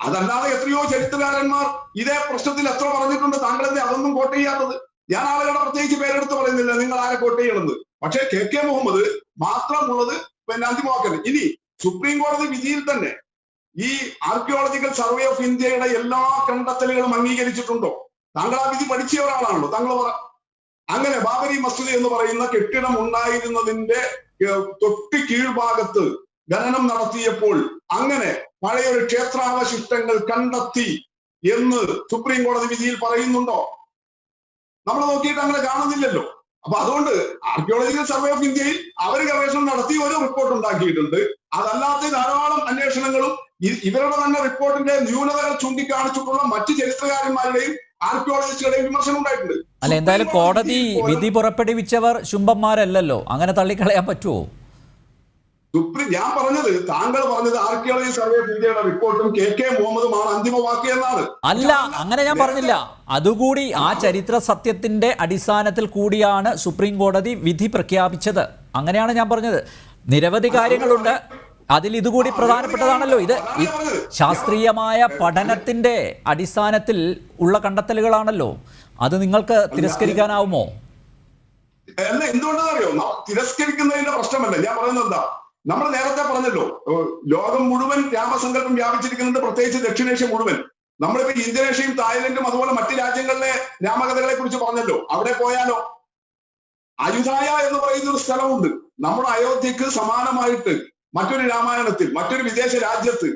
അതല്ലാതെ എത്രയോ ചരിത്രകാരന്മാർ ഇതേ പ്രശ്നത്തിൽ എത്ര പറഞ്ഞിട്ടുണ്ട്. താങ്കൾ എന്തേ അതൊന്നും കോട്ട് ചെയ്യാത്തത്? ഞാൻ ആളുകളുടെ പ്രത്യേകിച്ച് പേരെടുത്ത് പറയുന്നില്ല, നിങ്ങൾ ആരെ കോട്ട് ചെയ്യണമെന്ന്. പക്ഷേ KK മുഹമ്മദ് മാത്രമുള്ളത് അന്തിമവാക്കൽ. ഇനി സുപ്രീം കോടതി വിധിയിൽ തന്നെ ഈ ആർക്കിയോളജിക്കൽ സർവേ ഓഫ് ഇന്ത്യയുടെ എല്ലാ കണ്ടെത്തലുകളും അംഗീകരിച്ചിട്ടുണ്ടോ? താങ്കൾ ആ വിധി പഠിച്ച ഒരാളാണല്ലോ. താങ്കൾ അങ്ങനെ ബാബരി മസ്ജിദ് എന്ന് പറയുന്ന കെട്ടിടം ഉണ്ടായിരുന്നതിന്റെ തൊട്ട് കീഴ്ഭാഗത്ത് ഖനനം നടത്തിയപ്പോൾ അങ്ങനെ പഴയൊരു ക്ഷേത്രാവശിഷ്ടങ്ങൾ കണ്ടെത്തി എന്ന് സുപ്രീം കോടതി വിധിയിൽ പറയുന്നുണ്ടോ? നമ്മൾ നോക്കിയിട്ട് അങ്ങനെ കാണുന്നില്ലല്ലോ. അപ്പൊ അതുകൊണ്ട് ആർക്കിയോളജിക്കൽ സർവേ ഓഫ് ഇന്ത്യയിൽ അവർ ഗവേഷണം നടത്തി ഒരു റിപ്പോർട്ട് ഉണ്ടാക്കിയിട്ടുണ്ട്. അതല്ലാത്ത ധാരാളം അന്വേഷണങ്ങളും ഇവരുടെ തന്നെ റിപ്പോർട്ടിന്റെ ന്യൂനതകൾ ചൂണ്ടിക്കാണിച്ചിട്ടുള്ള മറ്റ് ചരിത്രകാരന്മാരുടെയും ആർക്കിയോളജിസ്റ്റുകളുടെയും വിമർശനം ഉണ്ടായിട്ടുണ്ട്. അല്ല, എന്തായാലും കോടതി വിധി പുറപ്പെടുവിച്ചവർ ശുംഭന്മാരല്ലല്ലോ, അങ്ങനെ തള്ളിക്കളയാൻ പറ്റുമോ? ഞാൻ പറഞ്ഞത്, താങ്കൾ പറഞ്ഞത് ആർക്കിയോളജി സർവേ ഓഫ് ഇന്ത്യയുടെ റിപ്പോർട്ടും KK മുഹമ്മദുമാണ് അന്തിമ വാക്ക് എന്നാണ്. അല്ല, അങ്ങനെ ഞാൻ പറഞ്ഞില്ല. അതുകൂടി ആ ചരിത്ര സത്യത്തിന്റെ അടിസ്ഥാനത്തിൽ കൂടിയാണ് സുപ്രീം കോടതി വിധി പ്രഖ്യാപിച്ചത്. അങ്ങനെയാണ് ഞാൻ പറഞ്ഞത്. നിരവധി കാര്യങ്ങളുണ്ട്, അതിൽ ഇതുകൂടി പ്രധാനപ്പെട്ടതാണല്ലോ. ഇത് ഈ ശാസ്ത്രീയമായ പഠനത്തിൻ്റെ അടിസ്ഥാനത്തിൽ ഉള്ള കണ്ടെത്തലുകളാണല്ലോ. അത് നിങ്ങൾക്ക് തിരസ്കരിക്കാനാവുമോ? എന്തുകൊണ്ടാണെന്നറിയോ? തിരസ്കരിക്കുന്നതിന്റെ പ്രശ്നമല്ല. ഞാൻ പറയുന്നത് എന്താ, നമ്മൾ നേരത്തെ പറഞ്ഞല്ലോ, ലോകം മുഴുവൻ രാമസങ്കല്പം വ്യാപിച്ചിരിക്കുന്നുണ്ട്, പ്രത്യേകിച്ച് ദക്ഷിണേഷ്യ മുഴുവൻ. നമ്മളിപ്പോ ഇന്തോനേഷ്യയും തായ്ലൻഡും അതുപോലെ മറ്റു രാജ്യങ്ങളിലെ രാമകഥകളെ കുറിച്ച് പറഞ്ഞല്ലോ. അവിടെ പോയാലോ, അയുധായ എന്ന് പറയുന്ന ഒരു സ്ഥലമുണ്ട്. നമ്മുടെ അയോധ്യക്ക് സമാനമായിട്ട് മറ്റൊരു രാമായണത്തിൽ മറ്റൊരു വിദേശ രാജ്യത്ത്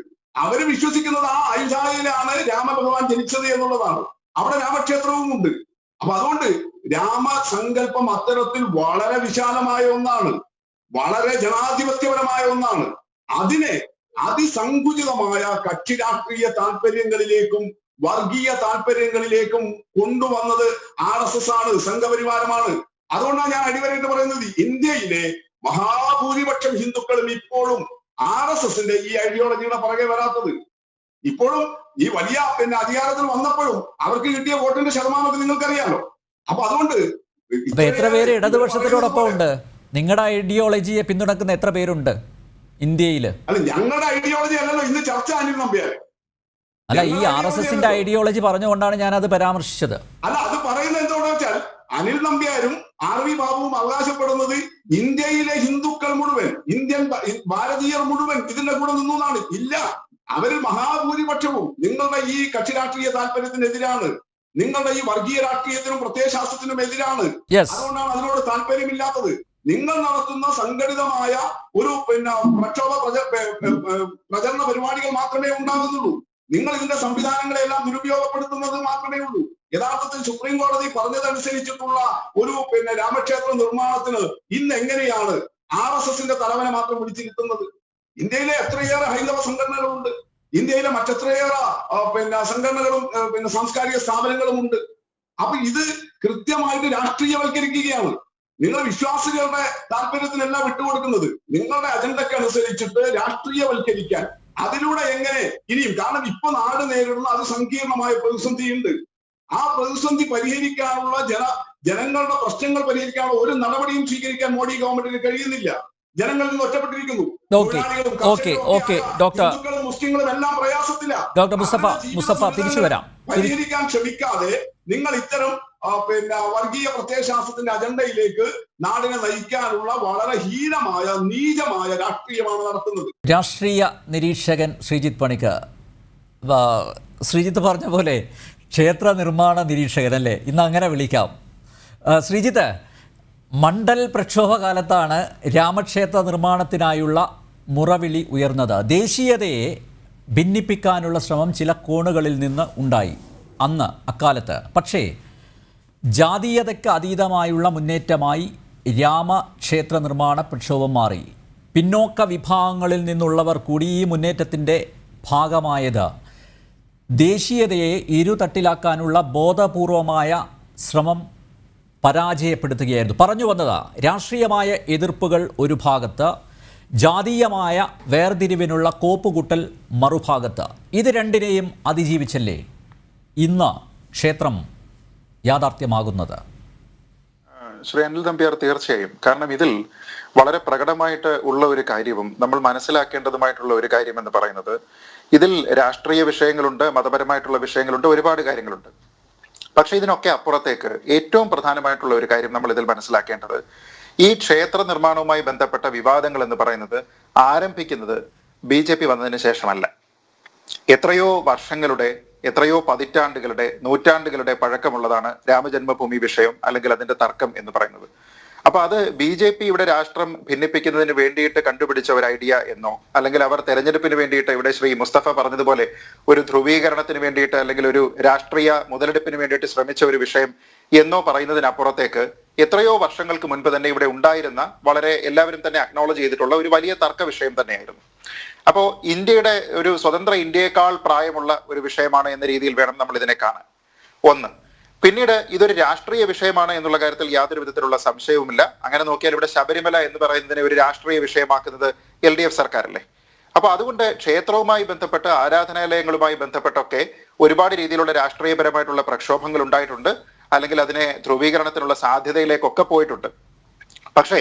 അവര് വിശ്വസിക്കുന്നത് ആ അയുധായയിലാണ് രാമഭഗവാൻ ജനിച്ചത് എന്നുള്ളതാണ്. അവിടെ രാമക്ഷേത്രവും ഉണ്ട്. അപ്പൊ അതുകൊണ്ട് രാമസങ്കല്പം അത്തരത്തിൽ വളരെ വിശാലമായ ഒന്നാണ്, വളരെ ജനാധിപത്യപരമായ ഒന്നാണ്. അതിനെ അതിസങ്കുചിതമായ കക്ഷി രാഷ്ട്രീയ താല്പര്യങ്ങളിലേക്കും വർഗീയ താല്പര്യങ്ങളിലേക്കും കൊണ്ടുവന്നത് RSS ആണ്, സംഘപരിവാരമാണ്. അതുകൊണ്ടാണ് ഞാൻ അടിവരയിട്ട് പറയുന്നത്, ഇന്ത്യയിലെ മഹാഭൂരിപക്ഷം ഹിന്ദുക്കളും ഇപ്പോഴും RSSന്റെ ഈ ഐഡിയോളജിയുടെ പുറകെ വരാത്തത്. ഇപ്പോഴും ഈ വലിയ അധികാരത്തിൽ വന്നപ്പോഴും അവർക്ക് കിട്ടിയ വോട്ടിന്റെ ശതമാനമൊക്കെ നിങ്ങൾക്കറിയാലോ. അപ്പൊ അതുകൊണ്ട് എത്ര പേര് ഇടതുപക്ഷത്തിനോടൊപ്പം ഉണ്ട്? നിങ്ങളുടെ ഐഡിയോളജിയെ പിന്തുണക്കുന്ന എത്ര പേരുണ്ട് ഇന്ത്യയിൽ? അല്ല, ഞങ്ങളുടെ ഐഡിയോളജി അല്ലല്ലോ ഇന്ന് ചർച്ച. അനിൽ നമ്പ്യാർ അല്ല, ഈ RSSന്റെ ഐഡിയോളജി പറഞ്ഞുകൊണ്ടാണ് ഞാൻ അത് പരാമർശിച്ചത്. അല്ല, അത് പറയുന്നത് എന്തുകൊണ്ടെന്ന് വെച്ചാൽ അനിൽ നമ്പ്യാരും RV ബാബുവും അവകാശപ്പെടുന്നത് ഇന്ത്യയിലെ ഹിന്ദുക്കൾ മുഴുവൻ, ഭാരതീയർ മുഴുവൻ ഇതിന്റെ കൂടെ നിന്നു എന്നാണ്. ഇല്ല, അവരിൽ മഹാഭൂരിപക്ഷവും നിങ്ങളുടെ ഈ കക്ഷി രാഷ്ട്രീയ താല്പര്യത്തിനെതിരാണ്, നിങ്ങളുടെ ഈ വർഗീയ രാഷ്ട്രീയത്തിനും പ്രത്യയശാസ്ത്രത്തിനും എതിരാണ്. അതുകൊണ്ടാണ് അതിനോട് താല്പര്യമില്ലാത്തത്. നിങ്ങൾ നടത്തുന്ന സംഘടിതമായ ഒരു പ്രക്ഷോഭ പ്രചരണ പരിപാടികൾ മാത്രമേ ഉണ്ടാകുന്നുള്ളൂ. നിങ്ങൾ ഇതിന്റെ സംവിധാനങ്ങളെല്ലാം ദുരുപയോഗപ്പെടുത്തുന്നത് മാത്രമേ ഉള്ളൂ. യഥാർത്ഥത്തിൽ സുപ്രീം കോടതി പറഞ്ഞതനുസരിച്ചിട്ടുള്ള ഒരു രാമക്ഷേത്ര നിർമ്മാണത്തിന് ഇന്ന് എങ്ങനെയാണ് RSSന്റെ തലവനെ മാത്രം വിളിച്ചിരുത്തുന്നത്? ഇന്ത്യയിലെ എത്രയേറെ ഹൈന്ദവ സംഘടനകളുണ്ട്, ഇന്ത്യയിലെ മറ്റെത്രയേറെ സംഘടനകളും സാംസ്കാരിക സ്ഥാപനങ്ങളും ഉണ്ട്. അപ്പൊ ഇത് കൃത്യമായിട്ട് രാഷ്ട്രീയവൽക്കരിക്കുകയാണ്. നിങ്ങൾ വിശ്വാസികളുടെ താല്പര്യത്തിനല്ല വിട്ടുകൊടുക്കുന്നത്, നിങ്ങളുടെ അജണ്ടയ്ക്ക് അനുസരിച്ചിട്ട് രാഷ്ട്രീയവൽക്കരിക്കാൻ. അതിലൂടെ എങ്ങനെ ഇനിയും, കാരണം ഇപ്പൊ നാട് നേരിടുന്ന അതിസങ്കീർണമായ പ്രതിസന്ധിയുണ്ട്. ആ പ്രതിസന്ധി പരിഹരിക്കാനുള്ള ജനങ്ങളുടെ പ്രശ്നങ്ങൾ പരിഹരിക്കാനുള്ള ഒരു നടപടിയും സ്വീകരിക്കാൻ മോഡി ഗവൺമെന്റിന് കഴിയുന്നില്ല. ജനങ്ങളിൽ നിന്ന് ഒറ്റപ്പെട്ടിരിക്കുന്നു. മുസ്ലിങ്ങളും എല്ലാം പ്രയാസത്തില്ല. ഡോക്ടർ മുസ്തഫ തിരിച്ചു വരാം. പരിഹരിക്കാൻ ശ്രമിക്കാതെ നിങ്ങൾ ഇത്തരം വർഗീയ പ്രത്യയശാസ്ത്രത്തിന്റെ അജണ്ടയിലേക്ക് നാടിനെ നയിക്കാനുള്ള വളരെ ഹീനമായ നീചമായ രാഷ്ട്രീയമാണ് നടത്തുന്നത്. രാഷ്ട്രീയ നിരീക്ഷകൻ ശ്രീജിത്ത് പണിക്കർ, ശ്രീജിത്ത് പറഞ്ഞ പോലെ ക്ഷേത്ര നിർമ്മാണ നിരീക്ഷകൻ അല്ലേ, ഇന്ന് അങ്ങനെ വിളിക്കാം. ശ്രീജിത്ത്, മണ്ഡൽ പ്രക്ഷോഭകാലത്താണ് രാമക്ഷേത്ര നിർമ്മാണത്തിനായുള്ള മുറവിളി ഉയർന്നത്. ദേശീയതയെ ഭിന്നിപ്പിക്കാനുള്ള ശ്രമം ചില കോണുകളിൽ നിന്ന് ഉണ്ടായി അക്കാലത്ത്. പക്ഷേ ജാതീയതയ്ക്ക് അതീതമായുള്ള മുന്നേറ്റമായി രാമക്ഷേത്ര നിർമ്മാണ പ്രക്ഷോഭം മാറി. പിന്നോക്ക വിഭാഗങ്ങളിൽ നിന്നുള്ളവർ കൂടി ഈ മുന്നേറ്റത്തിൻ്റെ ഭാഗമായത് ദേശീയതയെ ഇരുതട്ടിലാക്കാനുള്ള ബോധപൂർവമായ ശ്രമം പരാജയപ്പെടുത്തുകയായിരുന്നു. പറഞ്ഞു വന്നത് രാഷ്ട്രീയമായ എതിർപ്പുകൾ ഒരു ഭാഗത്ത്, ജാതീയമായ വേർതിരിവിനുള്ള കോപ്പുകുട്ടൽ മറുഭാഗത്ത്. ഇത് രണ്ടിനെയും അതിജീവിച്ചല്ലേ ഇന്ന് ക്ഷേത്രം യാഥാർത്ഥ്യമാകുന്നത്? ശ്രീ അനിൽ നമ്പ്യാർ, തീർച്ചയായും. കാരണം ഇതിൽ വളരെ പ്രകടമായിട്ട് ഉള്ള ഒരു കാര്യവും നമ്മൾ മനസ്സിലാക്കേണ്ടതുമായിട്ടുള്ള ഒരു കാര്യം എന്ന് പറയുന്നത്, ഇതിൽ രാഷ്ട്രീയ വിഷയങ്ങളുണ്ട്, മതപരമായിട്ടുള്ള വിഷയങ്ങളുണ്ട്, ഒരുപാട് കാര്യങ്ങളുണ്ട്. പക്ഷെ ഇതിനൊക്കെ അപ്പുറത്തേക്ക് ഏറ്റവും പ്രധാനമായിട്ടുള്ള ഒരു കാര്യം നമ്മൾ ഇതിൽ മനസ്സിലാക്കേണ്ടത്, ഈ ക്ഷേത്ര നിർമ്മാണവുമായി ബന്ധപ്പെട്ട വിവാദങ്ങൾ എന്ന് പറയുന്നത് ആരംഭിക്കുന്നത് BJP വന്നതിന് ശേഷമല്ല. എത്രയോ വർഷങ്ങളുടെ, എത്രയോ പതിറ്റാണ്ടുകളുടെ, നൂറ്റാണ്ടുകളുടെ പഴക്കമുള്ളതാണ് രാമജന്മഭൂമി വിഷയം അല്ലെങ്കിൽ അതിന്റെ തർക്കം എന്ന് പറയുന്നത്. അപ്പൊ അത് BJP ഇവിടെ രാഷ്ട്രം ഭിന്നിപ്പിക്കുന്നതിന് വേണ്ടിയിട്ട് കണ്ടുപിടിച്ച ഒരു ഐഡിയ എന്നോ, അല്ലെങ്കിൽ അവർ തെരഞ്ഞെടുപ്പിന് വേണ്ടിയിട്ട്, ഇവിടെ ശ്രീ മുസ്തഫ പറഞ്ഞതുപോലെ ഒരു ധ്രുവീകരണത്തിന് വേണ്ടിയിട്ട് അല്ലെങ്കിൽ ഒരു രാഷ്ട്രീയ മുതലെടുപ്പിന് വേണ്ടിയിട്ട് ശ്രമിച്ച ഒരു വിഷയം എന്നോ പറയുന്നതിനപ്പുറത്തേക്ക് എത്രയോ വർഷങ്ങൾക്ക് മുൻപ് തന്നെ ഇവിടെ ഉണ്ടായിരുന്ന, വളരെ എല്ലാവരും തന്നെ അക്നോളജ് ചെയ്തിട്ടുള്ള ഒരു വലിയ തർക്ക വിഷയം തന്നെയായിരുന്നു. അപ്പോൾ ഇന്ത്യയുടെ ഒരു സ്വതന്ത്ര ഇന്ത്യയെക്കാൾ പ്രായമുള്ള ഒരു വിഷയമാണ് എന്ന രീതിയിൽ വേണം നമ്മൾ ഇതിനെ കാണാൻ. ഒന്ന്. പിന്നീട് ഇതൊരു രാഷ്ട്രീയ വിഷയമാണ് എന്നുള്ള കാര്യത്തിൽ യാതൊരു വിധത്തിലുള്ള സംശയവുമില്ല. അങ്ങനെ നോക്കിയാൽ ഇവിടെ ശബരിമല എന്ന് പറയുന്നതിനെ ഒരു രാഷ്ട്രീയ വിഷയമാക്കുന്നത് LDF സർക്കാരല്ലേ. അപ്പൊ അതുകൊണ്ട് ക്ഷേത്രവുമായി ബന്ധപ്പെട്ട്, ആരാധനാലയങ്ങളുമായി ബന്ധപ്പെട്ടൊക്കെ ഒരുപാട് രീതിയിലുള്ള രാഷ്ട്രീയപരമായിട്ടുള്ള പ്രക്ഷോഭങ്ങൾ ഉണ്ടായിട്ടുണ്ട്, അല്ലെങ്കിൽ അതിനെ ധ്രുവീകരണത്തിനുള്ള സാധ്യതയിലേക്കൊക്കെ പോയിട്ടുണ്ട്. പക്ഷേ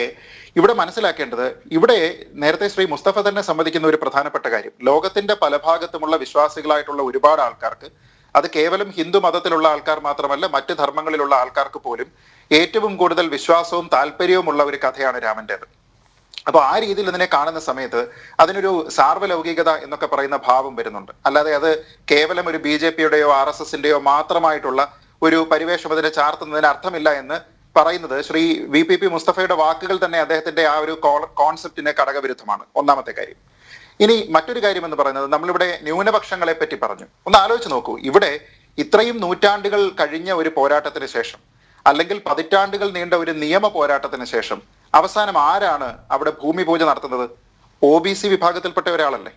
ഇവിടെ മനസ്സിലാക്കേണ്ടത്, ഇവിടെ നേരത്തെ ശ്രീ മുസ്തഫ തന്നെ സമ്മതിക്കുന്ന ഒരു പ്രധാനപ്പെട്ട കാര്യം, ലോകത്തിന്റെ പല ഭാഗത്തുമുള്ള വിശ്വാസികളായിട്ടുള്ള ഒരുപാട് ആൾക്കാർക്ക്, അത് കേവലം ഹിന്ദു മതത്തിലുള്ള ആൾക്കാർ മാത്രമല്ല, മറ്റ് ധർമ്മങ്ങളിലുള്ള ആൾക്കാർക്ക് പോലും ഏറ്റവും കൂടുതൽ വിശ്വാസവും താല്പര്യവുമുള്ള ഒരു കഥയാണ് രാമന്റേത്. അപ്പൊ ആ രീതിയിൽ ഇതിനെ കാണുന്ന സമയത്ത് അതിനൊരു സാർവലൗകികത എന്നൊക്കെ പറയുന്ന ഭാവം വരുന്നുണ്ട്. അല്ലാതെ അത് കേവലം ഒരു BJPയുടെയോ RSSന്റെയോ മാത്രമായിട്ടുള്ള ഒരു പരിവേഷം അതിനെ ചാർത്തുന്നതിന് അർത്ഥമില്ല എന്ന് പറയുന്നത് ശ്രീ VPP മുസ്തഫയുടെ വാക്കുകൾ തന്നെ അദ്ദേഹത്തിന്റെ ആ ഒരു കോൺസെപ്റ്റിന് ഘടകവിരുദ്ധമാണ്. ഒന്നാമത്തെ കാര്യം. ഇനി മറ്റൊരു കാര്യം എന്ന് പറയുന്നത്, നമ്മളിവിടെ ന്യൂനപക്ഷങ്ങളെ പറ്റി പറഞ്ഞു. ഒന്ന് ആലോചിച്ച് നോക്കൂ, ഇവിടെ ഇത്രയും നൂറ്റാണ്ടുകൾ കഴിഞ്ഞ ഒരു പോരാട്ടത്തിന് ശേഷം, അല്ലെങ്കിൽ പതിറ്റാണ്ടുകൾ നീണ്ട ഒരു നിയമ പോരാട്ടത്തിന് ശേഷം അവസാനം ആരാണ് അവിടെ ഭൂമി പൂജ നടത്തുന്നത്? OBC വിഭാഗത്തിൽപ്പെട്ട ഒരാളല്ലേ.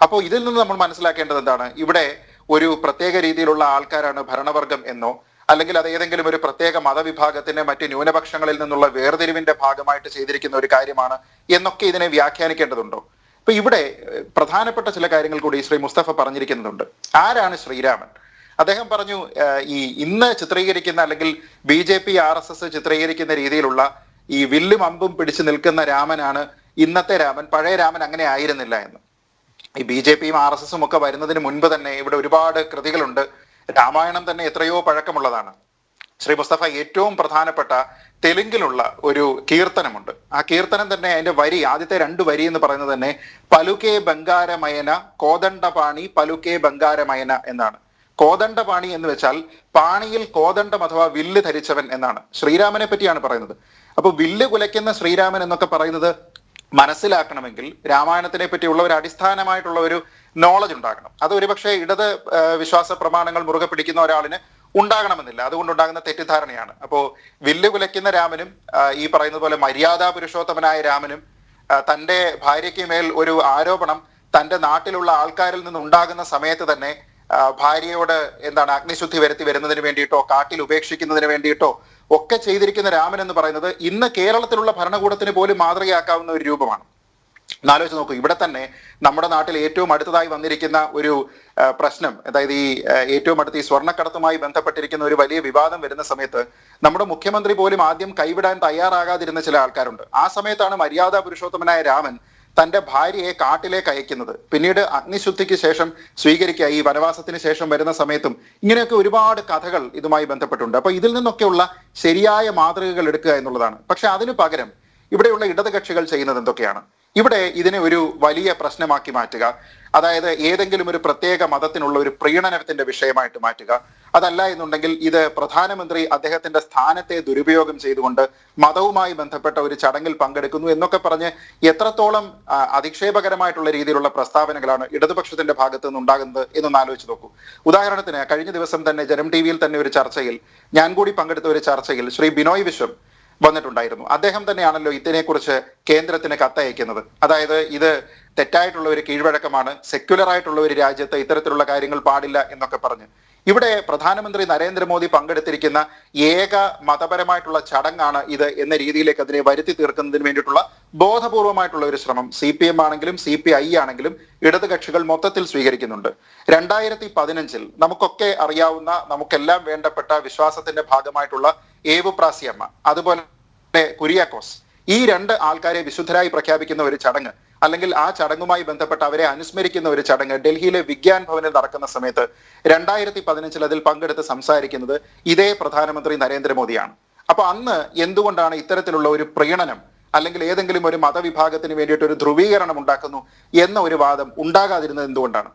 അപ്പോൾ ഇതിൽ നിന്ന് നമ്മൾ മനസ്സിലാക്കേണ്ടത് എന്താണ്? ഇവിടെ ഒരു പ്രത്യേക രീതിയിലുള്ള ആൾക്കാരാണ് ഭരണവർഗം എന്നോ, അല്ലെങ്കിൽ അത് ഏതെങ്കിലും ഒരു പ്രത്യേക മതവിഭാഗത്തിന് മറ്റ് ന്യൂനപക്ഷങ്ങളിൽ നിന്നുള്ള വേർതിരിവിന്റെ ഭാഗമായിട്ട് ചെയ്തിരിക്കുന്ന ഒരു കാര്യമാണ് എന്നൊക്കെ ഇതിനെ വ്യാഖ്യാനിക്കേണ്ടതുണ്ടോ? ഇപ്പൊ ഇവിടെ പ്രധാനപ്പെട്ട ചില കാര്യങ്ങൾ കൂടി ശ്രീ മുസ്തഫ പറഞ്ഞിരിക്കുന്നുണ്ട്. ആരാണ് ശ്രീരാമൻ? അദ്ദേഹം പറഞ്ഞു, ഈ ഇന്ന് ചിത്രീകരിക്കുന്ന അല്ലെങ്കിൽ BJP RSS ചിത്രീകരിക്കുന്ന രീതിയിലുള്ള ഈ വില്ലും അമ്പും പിടിച്ചു നിൽക്കുന്ന രാമനാണ് ഇന്നത്തെ രാമൻ, പഴയ രാമൻ അങ്ങനെ ആയിരുന്നില്ല എന്ന്. ഈ BJPയും RSSും ഒക്കെ വരുന്നതിന് മുൻപ് തന്നെ ഇവിടെ ഒരുപാട് കൃതികളുണ്ട്. രാമായണം തന്നെ എത്രയോ പഴക്കമുള്ളതാണ്. ശ്രീ മുസ്തഫ ഏറ്റവും പ്രധാനപ്പെട്ട തെലുങ്കിലുള്ള ഒരു കീർത്തനമുണ്ട്. ആ കീർത്തനം തന്നെ അതിന്റെ വരി, ആദ്യത്തെ 2 വരി എന്ന് പറയുന്നത് തന്നെ പലുകെ ബംഗാരമയന കോദണ്ഡപാണി പലുകെ ബംഗാരമയന എന്നാണ്. കോദണ്ഡപാണി എന്ന് വെച്ചാൽ പാണിയിൽ കോദണ്ഡം അഥവാ വില്ല് ധരിച്ചവൻ എന്നാണ്. ശ്രീരാമനെ പറ്റിയാണ് പറയുന്നത്. അപ്പൊ വില്ല് കുലയ്ക്കുന്ന ശ്രീരാമൻ എന്നൊക്കെ പറയുന്നത് മനസ്സിലാക്കണമെങ്കിൽ രാമായണത്തിനെ പറ്റിയുള്ള ഒരു അടിസ്ഥാനമായിട്ടുള്ള ഒരു നോളജ് ഉണ്ടാകണം. അത് ഒരുപക്ഷെ ഇടത് വിശ്വാസ പ്രമാണങ്ങൾ മുറുകെ പിടിക്കുന്ന ഒരാളിന് ഉണ്ടാകണമെന്നില്ല. അതുകൊണ്ടുണ്ടാകുന്ന തെറ്റിദ്ധാരണയാണ്. അപ്പോ വില്ല് കുലയ്ക്കുന്ന രാമനും ഈ പറയുന്നത് പോലെ മര്യാദാ പുരുഷോത്തമനായ രാമനും തന്റെ ഭാര്യയ്ക്ക് മേൽ ഒരു ആരോപണം തന്റെ നാട്ടിലുള്ള ആൾക്കാരിൽ നിന്ന് ഉണ്ടാകുന്ന സമയത്ത് തന്നെ ഭാര്യയോട് അഗ്നിശുദ്ധി വരുത്തി വരുന്നതിന് വേണ്ടിയിട്ടോ കാട്ടിൽ ഉപേക്ഷിക്കുന്നതിന് വേണ്ടിയിട്ടോ ഒക്കെ ചെയ്തിരിക്കുന്ന രാമൻ എന്ന് പറയുന്നത് ഇന്ന് കേരളത്തിലുള്ള ഭരണകൂടത്തിന് പോലും മാതൃകയാക്കാവുന്ന ഒരു രൂപമാണ്. എന്നാലോചിച്ച് നോക്കൂ, ഇവിടെ തന്നെ നമ്മുടെ നാട്ടിൽ ഏറ്റവും അടുത്തതായി വന്നിരിക്കുന്ന ഒരു പ്രശ്നം, അതായത് ഈ ഏറ്റവും അടുത്ത് ഈ സ്വർണ്ണക്കടത്തുമായി ബന്ധപ്പെട്ടിരിക്കുന്ന ഒരു വലിയ വിവാദം വരുന്ന സമയത്ത് നമ്മുടെ മുഖ്യമന്ത്രി പോലും ആദ്യം കൈവിടാൻ തയ്യാറാകാതിരുന്ന ചില ആൾക്കാരുണ്ട്. ആ സമയത്താണ് മര്യാദാ പുരുഷോത്തമനായ രാമൻ തന്റെ ഭാര്യയെ കാട്ടിലേക്ക് അയക്കുന്നത്. പിന്നീട് അഗ്നിശുദ്ധിക്ക് ശേഷം സ്വീകരിക്കുക, ഈ വനവാസത്തിന് ശേഷം വരുന്ന സമയത്തും ഇങ്ങനെയൊക്കെ ഒരുപാട് കഥകൾ ഇതുമായി ബന്ധപ്പെട്ടുണ്ട്. അപ്പൊ ഇതിൽ നിന്നൊക്കെയുള്ള ശരിയായ മാതൃകകൾ എടുക്കുക എന്നുള്ളതാണ്. പക്ഷെ അതിനു പകരം ഇവിടെയുള്ള ഇടത് കക്ഷികൾ ചെയ്യുന്നത് എന്തൊക്കെയാണ്? ഇവിടെ ഇതിനെ ഒരു വലിയ പ്രശ്നമാക്കി മാറ്റുക, അതായത് ഏതെങ്കിലും ഒരു പ്രത്യേക മതത്തിനുള്ള ഒരു പ്രീണനത്തിന്റെ വിഷയമായിട്ട് മാറ്റുക. അതല്ല എന്നുണ്ടെങ്കിൽ ഇത് പ്രധാനമന്ത്രി അദ്ദേഹത്തിന്റെ സ്ഥാനത്തെ ദുരുപയോഗം ചെയ്തുകൊണ്ട് മതവുമായി ബന്ധപ്പെട്ട ഒരു ചടങ്ങിൽ പങ്കെടുക്കുന്നു എന്നൊക്കെ പറഞ്ഞ് എത്രത്തോളം അധിക്ഷേപകരമായിട്ടുള്ള രീതിയിലുള്ള പ്രസ്താവനകളാണ് ഇടതുപക്ഷത്തിന്റെ ഭാഗത്ത് നിന്നുണ്ടാകുന്നത് എന്നൊന്ന് ആലോചിച്ച് നോക്കൂ. ഉദാഹരണത്തിന് കഴിഞ്ഞ ദിവസം തന്നെ ജനം TVയിൽ തന്നെ ഒരു ചർച്ചയിൽ, ഞാൻ കൂടി പങ്കെടുത്ത ഒരു ചർച്ചയിൽ ശ്രീ ബിനോയ് വിശ്വം വന്നിട്ടുണ്ടായിരുന്നു. അദ്ദേഹം തന്നെയാണല്ലോ ഇതിനെക്കുറിച്ച് കേന്ദ്രത്തിന് കത്തയക്കുന്നത്. അതായത് ഇത് തെറ്റായിട്ടുള്ള ഒരു കീഴ്വഴക്കമാണ്, സെക്യുലർ ആയിട്ടുള്ള ഒരു രാജ്യത്ത് ഇത്തരത്തിലുള്ള കാര്യങ്ങൾ പാടില്ല എന്നൊക്കെ പറഞ്ഞ്. ഇവിടെ പ്രധാനമന്ത്രി നരേന്ദ്രമോദി പങ്കെടുത്തിരിക്കുന്ന ഏക മതപരമായിട്ടുള്ള ചടങ്ങാണ് ഇത് എന്ന രീതിയിലേക്ക് അതിനെ വരുത്തി തീർക്കുന്നതിന് വേണ്ടിയിട്ടുള്ള ബോധപൂർവമായിട്ടുള്ള ഒരു ശ്രമം CPM ആണെങ്കിലും CPI ആണെങ്കിലും ഇടത് കക്ഷികൾ മൊത്തത്തിൽ സ്വീകരിക്കുന്നുണ്ട്. 2015 നമുക്കൊക്കെ അറിയാവുന്ന, നമുക്കെല്ലാം വേണ്ടപ്പെട്ട വിശ്വാസത്തിന്റെ ഭാഗമായിട്ടുള്ള ഏവുപ്രാസിയമ്മ, അതുപോലെ കുര്യാക്കോസ്, ഈ 2 ആൾക്കാരെ വിശുദ്ധരായി പ്രഖ്യാപിക്കുന്ന ഒരു ചടങ്ങ്, അല്ലെങ്കിൽ ആ ചടങ്ങുമായി ബന്ധപ്പെട്ട് അവരെ അനുസ്മരിക്കുന്ന ഒരു ചടങ്ങ് ഡൽഹിയിലെ വിഗ്യാൻ ഭവനിൽ നടക്കുന്ന സമയത്ത് 2015 അതിൽ പങ്കെടുത്ത് സംസാരിക്കുന്നത് ഇതേ പ്രധാനമന്ത്രി നരേന്ദ്രമോദിയാണ്. അപ്പൊ അന്ന് എന്തുകൊണ്ടാണ് ഇത്തരത്തിലുള്ള ഒരു പ്രീണനം അല്ലെങ്കിൽ ഏതെങ്കിലും ഒരു മതവിഭാഗത്തിന് വേണ്ടിയിട്ട് ഒരു ധ്രുവീകരണം ഉണ്ടാക്കുന്നു എന്ന ഒരു വാദം ഉണ്ടാകാതിരുന്നത് എന്തുകൊണ്ടാണ്?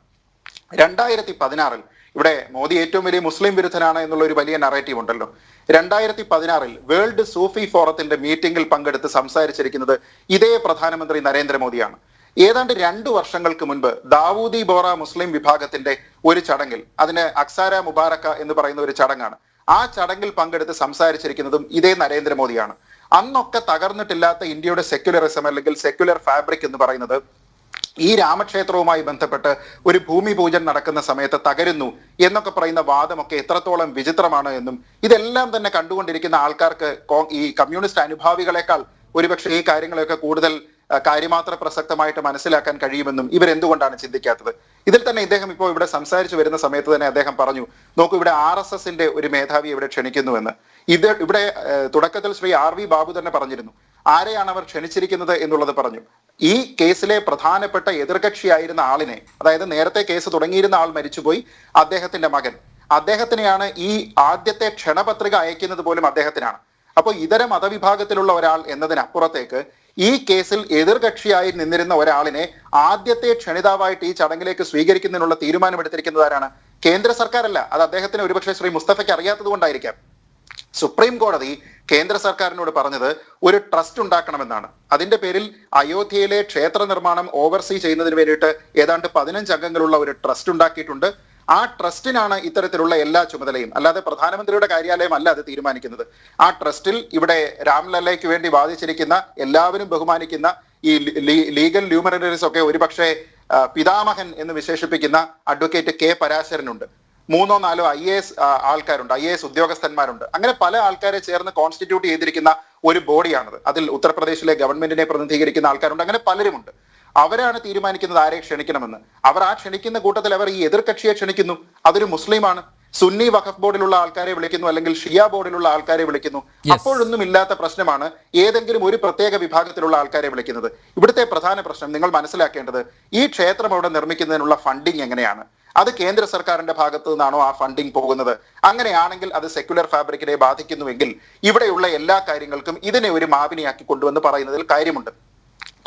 2016 ഇവിടെ മോദി ഏറ്റവും വലിയ മുസ്ലിം വിരുദ്ധനാണ് എന്നുള്ള ഒരു വലിയ നറേറ്റീവ് ഉണ്ടല്ലോ. 2016 വേൾഡ് സൂഫി ഫോറത്തിന്റെ മീറ്റിംഗിൽ പങ്കെടുത്ത് സംസാരിച്ചിരിക്കുന്നത് ഇതേ പ്രധാനമന്ത്രി നരേന്ദ്രമോദിയാണ്. ഏതാണ്ട് 2 വർഷങ്ങൾക്ക് മുൻപ് ദാവൂദി ബോറ മുസ്ലിം വിഭാഗത്തിന്റെ ഒരു ചടങ്ങിൽ, അതിന് അക്സാര മുബാറക്ക എന്ന് പറയുന്ന ഒരു ചടങ്ങാണ്, ആ ചടങ്ങിൽ പങ്കെടുത്ത് സംസാരിച്ചിരിക്കുന്നതും ഇതേ നരേന്ദ്രമോദിയാണ്. അന്നൊക്കെ തകർന്നിട്ടില്ലാത്ത ഇന്ത്യയുടെ സെക്യുലറിസം അല്ലെങ്കിൽ സെക്യുലർ ഫാബ്രിക് എന്ന് പറയുന്നത് ഈ രാമക്ഷേത്രവുമായി ബന്ധപ്പെട്ട് ഒരു ഭൂമി പൂജൻ നടക്കുന്ന സമയത്ത് തകരുന്നു എന്നൊക്കെ പറയുന്ന വാദമൊക്കെ എത്രത്തോളം വിചിത്രമാണ് എന്നും, ഇതെല്ലാം തന്നെ കണ്ടുകൊണ്ടിരിക്കുന്ന ആൾക്കാർക്ക് ഈ കമ്മ്യൂണിസ്റ്റ് അനുഭാവികളെക്കാൾ ഒരുപക്ഷെ ഈ കാര്യങ്ങളെയൊക്കെ കൂടുതൽ കാര്യമാത്ര പ്രസക്തമായിട്ട് മനസ്സിലാക്കാൻ കഴിയുമെന്നും ഇവരെന്തുകൊണ്ടാണ് ചിന്തിക്കാത്തത്? ഇതിൽ തന്നെ ഇദ്ദേഹം ഇപ്പോൾ ഇവിടെ സംസാരിച്ചു വരുന്ന സമയത്ത് തന്നെ അദ്ദേഹം പറഞ്ഞു, നോക്കൂ, ഇവിടെ RSSന്റെ ഒരു മേധാവി ഇവിടെ ക്ഷണിക്കുന്നുവെന്ന്. ഇവിടെ തുടക്കത്തിൽ ശ്രീ RV ബാബു തന്നെ പറഞ്ഞിരുന്നു, ആരെയാണ് അവർ ക്ഷണിച്ചിരിക്കുന്നത് എന്നുള്ളത് പറഞ്ഞു. ഈ കേസിലെ പ്രധാനപ്പെട്ട എതിർകക്ഷിയായിരുന്ന ആളിനെ, അതായത് നേരത്തെ കേസ് തുടങ്ങിയിരുന്ന ആൾ മരിച്ചുപോയി, അദ്ദേഹത്തിന്റെ മകൻ, അദ്ദേഹത്തിനെയാണ് ഈ ആദ്യത്തെ ക്ഷണപത്രിക അയക്കുന്നത് പോലും അദ്ദേഹത്തിനാണ്. അപ്പോൾ ഇതര മതവിഭാഗത്തിലുള്ള ഒരാൾ എന്നതിനപ്പുറത്തേക്ക് ഈ കേസിൽ എതിർകക്ഷിയായി നിന്നിരുന്ന ഒരാളിനെ ആദ്യത്തെ ക്ഷണിതാവായിട്ട് ഈ ചടങ്ങിലേക്ക് സ്വീകരിക്കുന്നതിനുള്ള തീരുമാനമെടുത്തിരിക്കുന്നത് ആരാണ്? കേന്ദ്ര സർക്കാരല്ല. അത് അദ്ദേഹത്തിന് ഒരുപക്ഷെ ശ്രീ മുസ്തഫയ്ക്ക് അറിയാത്തത് കൊണ്ടായിരിക്കാം. സുപ്രീം കോടതി കേന്ദ്ര സർക്കാരിനോട് പറഞ്ഞത് ഒരു ട്രസ്റ്റ് ഉണ്ടാക്കണമെന്നാണ്. അതിന്റെ പേരിൽ അയോധ്യയിലെ ക്ഷേത്ര നിർമ്മാണം ഓവർസീ ചെയ്യുന്നതിന് വേണ്ടിയിട്ട് ഏതാണ്ട് 15 അംഗങ്ങളുള്ള ഒരു ട്രസ്റ്റ് ഉണ്ടാക്കിയിട്ടുണ്ട്. ആ ട്രസ്റ്റിനാണ് ഇത്തരത്തിലുള്ള എല്ലാ ചുമതലയും, അല്ലാതെ പ്രധാനമന്ത്രിയുടെ കാര്യാലയം അല്ല അത് തീരുമാനിക്കുന്നത്. ആ ട്രസ്റ്റിൽ ഇവിടെ രാംലല്ലയ്ക്ക് വേണ്ടി വാദിച്ചിരിക്കുന്ന, എല്ലാവരും ബഹുമാനിക്കുന്ന ഈ ലീഗൽ ല്യൂമററീസ് ഒക്കെ ഒരുപക്ഷെ പിതാമഹൻ എന്ന് വിശേഷിപ്പിക്കുന്ന അഡ്വക്കേറ്റ് കെ പരാശരനുണ്ട്. 3 or 4 IAS ആൾക്കാരുണ്ട്, IAS ഉദ്യോഗസ്ഥന്മാരുണ്ട്. അങ്ങനെ പല ആൾക്കാരെ ചേർന്ന് കോൺസ്റ്റിറ്റ്യൂട്ട് ചെയ്തിരിക്കുന്ന ഒരു ബോഡിയാണത്. അതിൽ ഉത്തർപ്രദേശിലെ ഗവൺമെന്റിനെ പ്രതിനിധീകരിക്കുന്ന ആൾക്കാരുണ്ട്. അങ്ങനെ പലരുമുണ്ട്. അവരാണ് തീരുമാനിക്കുന്നത് ആരെ ക്ഷണിക്കണമെന്ന്. അവർ ആ ക്ഷണിക്കുന്ന കൂട്ടത്തിൽ അവർ ഈ എതിർകക്ഷിയെ ക്ഷണിക്കുന്നു. അതൊരു മുസ്ലിമാണ്. സുന്നി വഖഫ് ബോർഡിലുള്ള ആൾക്കാരെ വിളിക്കുന്നു, അല്ലെങ്കിൽ ഷിയ ബോർഡിലുള്ള ആൾക്കാരെ വിളിക്കുന്നു. അപ്പോഴൊന്നും ഇല്ലാത്ത പ്രശ്നമാണ് ഏതെങ്കിലും ഒരു പ്രത്യേക വിഭാഗത്തിലുള്ള ആൾക്കാരെ വിളിക്കുന്നത്. ഇവിടുത്തെ പ്രധാന പ്രശ്നം നിങ്ങൾ മനസ്സിലാക്കേണ്ടത്, ഈ ക്ഷേത്രം അവിടെ നിർമ്മിക്കുന്നതിനുള്ള ഫണ്ടിങ് എങ്ങനെയാണ്? അത് കേന്ദ്ര സർക്കാരിന്റെ ഭാഗത്തു നിന്നാണോ ആ ഫണ്ടിങ് പോകുന്നത്? അങ്ങനെയാണെങ്കിൽ അത് സെക്യുലർ ഫാബ്രിക്കിനെ ബാധിക്കുന്നുവെങ്കിൽ ഇവിടെയുള്ള എല്ലാ കാര്യങ്ങൾക്കും ഇതിനെ ഒരു മാപിനിയാക്കി കൊണ്ടുവന്ന് പറയുന്നതിൽ കാര്യമുണ്ട്.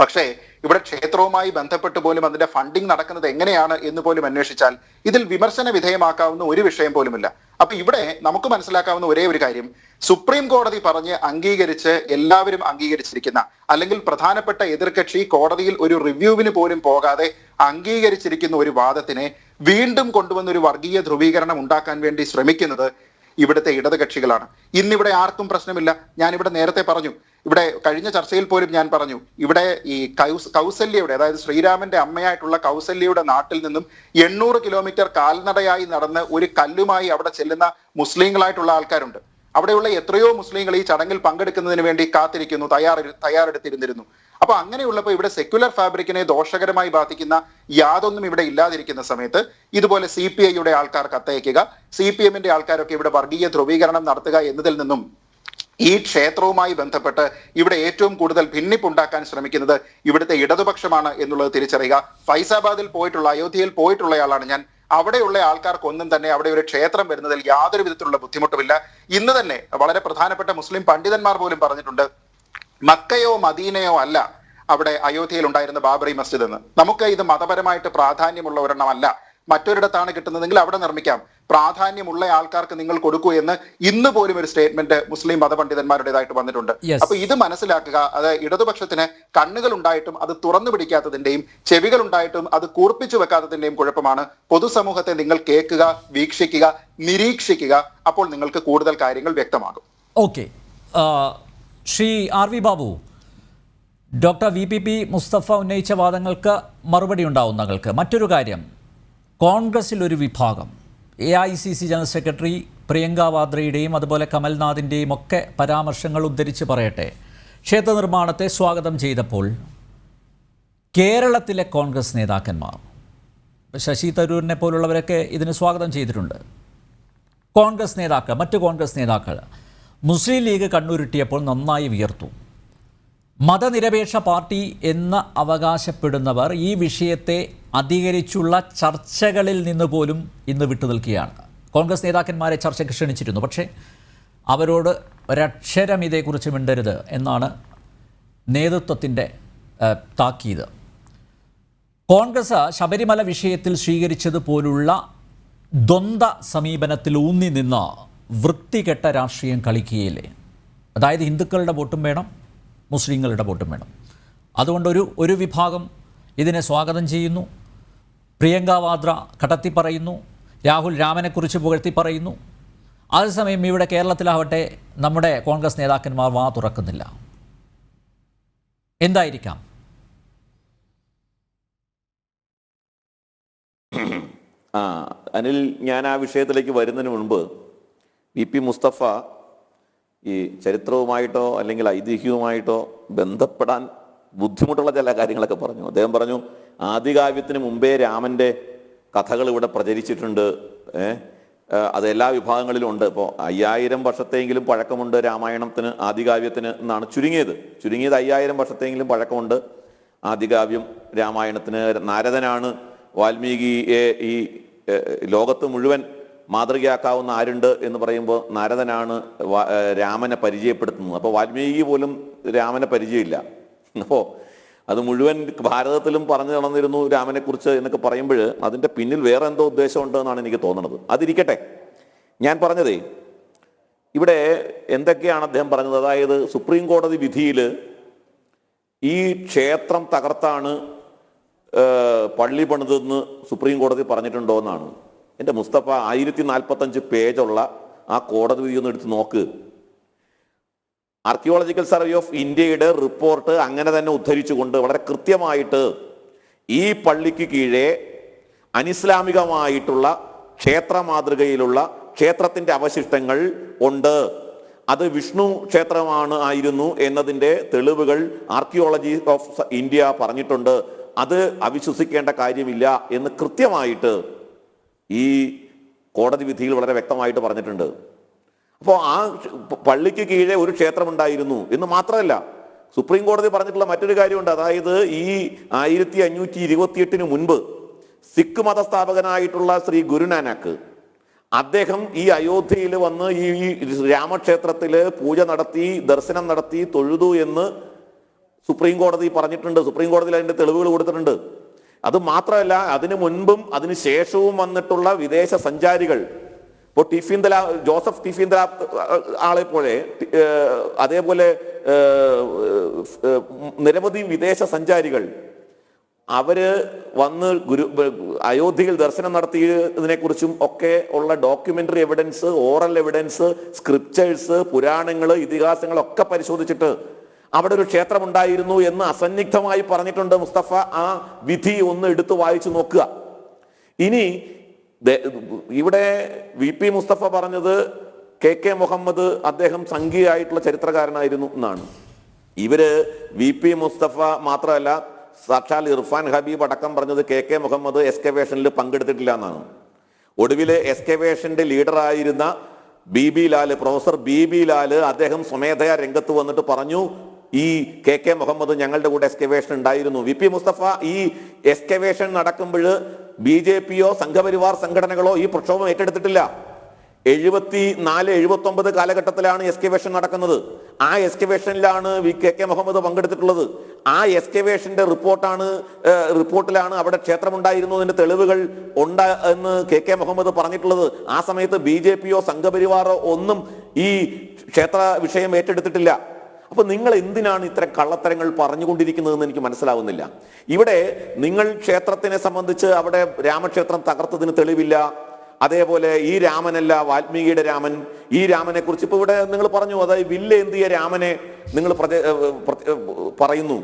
പക്ഷേ ഇവിടെ ക്ഷേത്രവുമായി ബന്ധപ്പെട്ട് പോലും അതിന്റെ ഫണ്ടിങ് നടക്കുന്നത് എങ്ങനെയാണ് എന്ന് പോലും അന്വേഷിച്ചാൽ ഇതിൽ വിമർശന വിധേയമാക്കാവുന്ന ഒരു വിഷയം പോലുമില്ല. അപ്പൊ ഇവിടെ നമുക്ക് മനസ്സിലാക്കാവുന്ന ഒരേ ഒരു കാര്യം, സുപ്രീം കോടതി പറഞ്ഞ് അംഗീകരിച്ച് എല്ലാവരും അംഗീകരിച്ചിരിക്കുന്ന, അല്ലെങ്കിൽ പ്രധാനപ്പെട്ട എതിർകക്ഷി കോടതിയിൽ ഒരു റിവ്യൂവിന് പോലും പോകാതെ അംഗീകരിച്ചിരിക്കുന്ന ഒരു വാദത്തിനെ വീണ്ടും കൊണ്ടുവന്ന ഒരു വർഗീയ ധ്രുവീകരണം ഉണ്ടാക്കാൻ വേണ്ടി ശ്രമിക്കുന്നത് ഇവിടുത്തെ ഇടതുകക്ഷികളാണ്. ഇന്നിവിടെ ആർക്കും പ്രശ്നമില്ല. ഞാനിവിടെ നേരത്തെ പറഞ്ഞു, ഇവിടെ കഴിഞ്ഞ ചർച്ചയിൽ പോലും ഞാൻ പറഞ്ഞു, ഇവിടെ ഈ കൗസല്യയുടെ, അതായത് ശ്രീരാമന്റെ അമ്മയായിട്ടുള്ള കൗസല്യയുടെ നാട്ടിൽ നിന്നും 800 കിലോമീറ്റർ കാൽനടയായി നടന്ന് ഒരു കല്ലുമായി അവിടെ ചെല്ലുന്ന മുസ്ലിങ്ങളായിട്ടുള്ള ആൾക്കാരുണ്ട്. അവിടെയുള്ള എത്രയോ മുസ്ലിങ്ങൾ ഈ ചടങ്ങിൽ പങ്കെടുക്കുന്നതിന് വേണ്ടി കാത്തിരിക്കുന്നു, തയ്യാറെടുത്തിരുന്നിരുന്നു. അപ്പൊ അങ്ങനെയുള്ളപ്പോൾ ഇവിടെ സെക്യുലർ ഫാബ്രിക്കിനെ ദോഷകരമായി ബാധിക്കുന്ന യാതൊന്നും ഇവിടെ ഇല്ലാതിരിക്കുന്ന സമയത്ത് ഇതുപോലെ CPIയുടെ ആൾക്കാർ കത്തയക്കുക, CPMന്റെ ആൾക്കാരൊക്കെ ഇവിടെ വർഗീയ ധ്രുവീകരണം നടത്തുക എന്നതിൽ നിന്നും ഈ ക്ഷേത്രവുമായി ബന്ധപ്പെട്ട് ഇവിടെ ഏറ്റവും കൂടുതൽ ഭിന്നിപ്പുണ്ടാക്കാൻ ശ്രമിക്കുന്നത് ഇവിടുത്തെ ഇടതുപക്ഷമാണ് എന്നുള്ളത് തിരിച്ചറിയുക. ഫൈസാബാദിൽ പോയിട്ടുള്ള, അയോധ്യയിൽ പോയിട്ടുള്ളയാളാണ് ഞാൻ. അവിടെയുള്ള ആൾക്കാർക്കൊന്നും തന്നെ അവിടെ ഒരു ക്ഷേത്രം വരുന്നതിൽ യാതൊരു വിധത്തിലുള്ള ബുദ്ധിമുട്ടുമില്ല. ഇന്ന് തന്നെ വളരെ പ്രധാനപ്പെട്ട മുസ്ലിം പണ്ഡിതന്മാർ പോലും പറഞ്ഞിട്ടുണ്ട്, മക്കയോ മദീനയോ അല്ല അവിടെ അയോധ്യയിൽ ഉണ്ടായിരുന്ന ബാബറി മസ്ജിദ് എന്ന്. നമുക്ക് ഇത് മതപരമായിട്ട് പ്രാധാന്യമുള്ള ഒരെണ്ണമല്ല, മറ്റൊരിടത്താണ് കിട്ടുന്നതെങ്കിൽ അവിടെ നിർമ്മിക്കാം, പ്രാധാന്യമുള്ള ആൾക്കാർക്ക് നിങ്ങൾ കൊടുക്കൂ എന്ന് ഇന്ന് പോലും ഒരു സ്റ്റേറ്റ്മെന്റ് മുസ്ലിം മതപണ്ഡിതന്മാരുടേതായിട്ട് വന്നിട്ടുണ്ട്. അപ്പൊ ഇത് മനസ്സിലാക്കുക, അത് ഇടതുപക്ഷത്തിന് കണ്ണുകൾ ഉണ്ടായിട്ടും അത് തുറന്നു പിടിക്കാത്തതിന്റെയും ചെവികൾ ഉണ്ടായിട്ടും അത് കൂർപ്പിച്ചു വെക്കാത്തതിന്റെയും കുഴപ്പമാണ്. പൊതുസമൂഹത്തെ നിങ്ങൾ കേൾക്കുക, വീക്ഷിക്കുക, നിരീക്ഷിക്കുക. അപ്പോൾ നിങ്ങൾക്ക് കൂടുതൽ കാര്യങ്ങൾ വ്യക്തമാകും. Okay, Shri RV Babu, doctor VPP Mustafa ഉന്നയിച്ച വാദങ്ങൾക്ക് മറുപടി ഉണ്ടാവും താങ്കൾക്ക്. മറ്റൊരു കാര്യം, കോൺഗ്രസിൽ ഒരു വിഭാഗം, AICC ജനറൽ സെക്രട്ടറി പ്രിയങ്ക വാദ്രയുടെയും അതുപോലെ കമൽനാഥിൻ്റെയും ഒക്കെ പരാമർശങ്ങൾ ഉദ്ധരിച്ച് പറയട്ടെ, ക്ഷേത്ര നിർമ്മാണത്തെ സ്വാഗതം ചെയ്തപ്പോൾ കേരളത്തിലെ കോൺഗ്രസ് നേതാക്കന്മാർ, ശശി തരൂരിനെ പോലുള്ളവരൊക്കെ ഇതിന് സ്വാഗതം ചെയ്തിട്ടുണ്ട്. കോൺഗ്രസ് നേതാക്കൾ, മറ്റ് കോൺഗ്രസ് നേതാക്കൾ മുസ്ലിം ലീഗ് കണ്ണുരുട്ടിയപ്പോൾ നന്നായി വിയർത്തു. മതനിരപേക്ഷ പാർട്ടി എന്ന് അവകാശപ്പെടുന്നവർ ഈ വിഷയത്തെ അധികരിച്ചുള്ള ചർച്ചകളിൽ നിന്ന് പോലും ഇന്ന് വിട്ടുനിൽക്കുകയാണ്. കോൺഗ്രസ് നേതാക്കന്മാരെ ചർച്ചയ്ക്ക് ക്ഷണിച്ചിരുന്നു, പക്ഷേ അവരോട് ഒരക്ഷരം ഇതേക്കുറിച്ച് മിണ്ടരുത് എന്നാണ് നേതൃത്വത്തിൻ്റെ താക്കീത്. കോൺഗ്രസ് ശബരിമല വിഷയത്തിൽ സ്വീകരിച്ചതുപോലുള്ള ദ്വന്ദ്വ സമീപനത്തിൽ ഊന്നി നിന്ന് വൃത്തികെട്ട രാഷ്ട്രീയം കളിക്കുകയില്ലേ? അതായത് ഹിന്ദുക്കളുടെ വോട്ടും വേണം, മുസ്ലിങ്ങളുടെ വോട്ടും വേണം. അതുകൊണ്ട് ഒരു വിഭാഗം ഇതിനെ സ്വാഗതം ചെയ്യുന്നു, പ്രിയങ്ക വാദ്ര കടത്തി പറയുന്നു, രാഹുൽ രാമനെക്കുറിച്ച് പുകഴ്ത്തി പറയുന്നു. അതേസമയം ഇവിടെ കേരളത്തിലാവട്ടെ നമ്മുടെ കോൺഗ്രസ് നേതാക്കന്മാർ വാ തുറക്കുന്നില്ല. എന്തായിരിക്കാം? അനിൽ, ഞാൻ ആ വിഷയത്തിലേക്ക് വരുന്നതിന് മുൻപ് VP മുസ്തഫ ഈ ചരിത്രവുമായിട്ടോ അല്ലെങ്കിൽ ഐതിഹ്യവുമായിട്ടോ ബന്ധപ്പെടാൻ ബുദ്ധിമുട്ടുള്ള ചില കാര്യങ്ങളൊക്കെ പറഞ്ഞു. അദ്ദേഹം പറഞ്ഞു, ആദികാവ്യത്തിന് മുമ്പേ രാമൻ്റെ കഥകൾ ഇവിടെ പ്രചരിച്ചിട്ടുണ്ട്, അത് എല്ലാ വിഭാഗങ്ങളിലും ഉണ്ട്. ഇപ്പോൾ 5000 വർഷത്തെങ്കിലും പഴക്കമുണ്ട് രാമായണത്തിന്, ആദികാവ്യത്തിന് എന്നാണ് ചുരുങ്ങിയത് 5000 വർഷത്തെങ്കിലും പഴക്കമുണ്ട് ആദികാവ്യം രാമായണത്തിന്. നാരദനാണ് വാൽമീകിയെ ഈ ലോകത്ത് മുഴുവൻ മാതൃകയാക്കാവുന്ന ആരുണ്ട് എന്ന് പറയുമ്പോൾ നാരദനാണ് രാമനെ പരിചയപ്പെടുത്തുന്നത്. അപ്പോൾ വാൽമീകി പോലും രാമനെ പരിചയമില്ല. അപ്പോൾ അത് മുഴുവൻ ഭാരതത്തിലും പറഞ്ഞു നടന്നിരുന്നു രാമനെക്കുറിച്ച് എന്നൊക്കെ പറയുമ്പോൾ അതിൻ്റെ പിന്നിൽ വേറെ എന്തോ ഉദ്ദേശമുണ്ട് എന്നാണ് എനിക്ക് തോന്നുന്നത്. അതിരിക്കട്ടെ, ഞാൻ പറഞ്ഞതേ ഇവിടെ എന്തൊക്കെയാണ് അദ്ദേഹം പറഞ്ഞത്. അതായത് സുപ്രീം കോടതി വിധിയിൽ ഈ ക്ഷേത്രം തകർത്താണ് പള്ളി പണിതെന്ന് സുപ്രീം കോടതി പറഞ്ഞിട്ടുണ്ടോ എന്നാണ്. എൻ്റെ മുസ്തഫ 1045 പേജുള്ള ആ കോടതി വിധി ഒന്ന് എടുത്ത് നോക്ക്. ആർക്കിയോളജിക്കൽ സർവേ ഓഫ് ഇന്ത്യയുടെ റിപ്പോർട്ട് അങ്ങനെ തന്നെ ഉദ്ധരിച്ചുകൊണ്ട് വളരെ കൃത്യമായിട്ട് ഈ പള്ളിക്ക് കീഴെ അനിസ്ലാമികമായിട്ടുള്ള ക്ഷേത്ര മാതൃകയിലുള്ള ക്ഷേത്രത്തിൻ്റെ അവശിഷ്ടങ്ങൾ ഉണ്ട്, അത് വിഷ്ണു ആയിരുന്നു എന്നതിൻ്റെ തെളിവുകൾ ആർക്കിയോളജി ഓഫ് ഇന്ത്യ പറഞ്ഞിട്ടുണ്ട്, അത് അവിശ്വസിക്കേണ്ട കാര്യമില്ല എന്ന് കൃത്യമായിട്ട് ഈ കോടതി വിധിയിൽ വളരെ വ്യക്തമായിട്ട് പറഞ്ഞിട്ടുണ്ട്. അപ്പോൾ ആ പള്ളിക്ക് കീഴെ ഒരു ക്ഷേത്രമുണ്ടായിരുന്നു എന്ന് മാത്രമല്ല, സുപ്രീം കോടതി പറഞ്ഞിട്ടുള്ള മറ്റൊരു കാര്യമുണ്ട്. അതായത് ഈ 1528 മുൻപ് സിഖ് മതസ്ഥാപകനായിട്ടുള്ള ശ്രീ ഗുരുനാനക്ക് അദ്ദേഹം ഈ അയോധ്യയിൽ വന്ന് ഈ രാമക്ഷേത്രത്തിൽ പൂജ നടത്തി, ദർശനം നടത്തി, തൊഴുതു എന്ന് സുപ്രീം കോടതി പറഞ്ഞിട്ടുണ്ട്. സുപ്രീം കോടതിയിൽ അതിൻ്റെ തെളിവുകൾ കൊടുത്തിട്ടുണ്ട്. അത് മാത്രമല്ല, അതിനു മുൻപും അതിന് ശേഷവും വന്നിട്ടുള്ള വിദേശ സഞ്ചാരികൾ, ഇപ്പോൾ ജോസഫ് ടിഫീന്ദ്ര ആളെ പോലെ, അതേപോലെ നിരവധി വിദേശ സഞ്ചാരികൾ അവര് വന്ന് അയോധ്യയിൽ ദർശനം നടത്തിയതിനെ കുറിച്ചും ഒക്കെ ഉള്ള documentary evidence, oral evidence, scriptures, പുരാണങ്ങൾ, ഇതിഹാസങ്ങളൊക്കെ പരിശോധിച്ചിട്ട് അവിടെ ഒരു ക്ഷേത്രം ഉണ്ടായിരുന്നു എന്ന് അസന്നിഗ്ധമായി പറഞ്ഞിട്ടുണ്ട് മുസ്തഫ. ആ വിധി ഒന്ന് എടുത്തു വായിച്ചു നോക്കുക. ഇനി ഇവിടെ VP മുസ്തഫ പറഞ്ഞത് KK മുഹമ്മദ് അദ്ദേഹം സംഘീയായിട്ടുള്ള ചരിത്രകാരനായിരുന്നു എന്നാണ്. ഇവര് VP മുസ്തഫ മാത്രമല്ല, സാക്ഷാൽ ഇർഫാൻ ഹബീബ് അടക്കം പറഞ്ഞത് KK മുഹമ്മദ് എക്സ്കവേഷനിൽ പങ്കെടുത്തിട്ടില്ല എന്നാണ്. ഒടുവിൽ എക്സ്കവേഷന്റെ ലീഡറായിരുന്ന പ്രൊഫസർ BB ലാല് അദ്ദേഹം സ്വമേധയാ രംഗത്ത് വന്നിട്ട് പറഞ്ഞു, ഈ KK മുഹമ്മദ് ഞങ്ങളുടെ കൂടെ എക്സ്കവേഷൻ ഉണ്ടായിരുന്നു. VP മുസ്തഫ ഈ എക്സ്കവേഷൻ നടക്കുമ്പോൾ BJPയോ സംഘപരിവാർ സംഘടനകളോ ഈ പ്രക്ഷോഭം ഏറ്റെടുത്തിട്ടില്ല. 74-79 കാലഘട്ടത്തിലാണ് എക്സ്കവേഷൻ നടക്കുന്നത്. ആ എക്സ്കവേഷനിലാണ് KK മുഹമ്മദ് പങ്കെടുത്തിട്ടുള്ളത്. ആ എക്സ്കവേഷന്റെ റിപ്പോർട്ടിലാണ് അവിടെ ക്ഷേത്രമുണ്ടായിരുന്നു എന്നതിന്റെ തെളിവുകൾ ഉണ്ട് എന്ന് KK മുഹമ്മദ് പറഞ്ഞിട്ടുള്ളത്. ആ സമയത്ത് BJPയോ സംഘപരിവാറോ ഒന്നും ഈ ക്ഷേത്ര വിഷയം ഏറ്റെടുത്തിട്ടില്ല. അപ്പൊ നിങ്ങൾ എന്തിനാണ് ഇത്തരം കള്ളത്തരങ്ങൾ പറഞ്ഞുകൊണ്ടിരിക്കുന്നതെന്ന് എനിക്ക് മനസ്സിലാവുന്നില്ല. ഇവിടെ നിങ്ങൾ ക്ഷേത്രത്തിനെ സംബന്ധിച്ച് അവിടെ രാമക്ഷേത്രം തകർത്തതിന് തെളിവില്ല, അതേപോലെ ഈ രാമനല്ല വാൽമീകിയുടെ രാമൻ, ഈ രാമനെ കുറിച്ച് ഇപ്പൊ ഇവിടെ നിങ്ങൾ പറഞ്ഞു, അതായത് വില്ലേന്തിയ രാമനെ നിങ്ങൾ പറയുന്നു.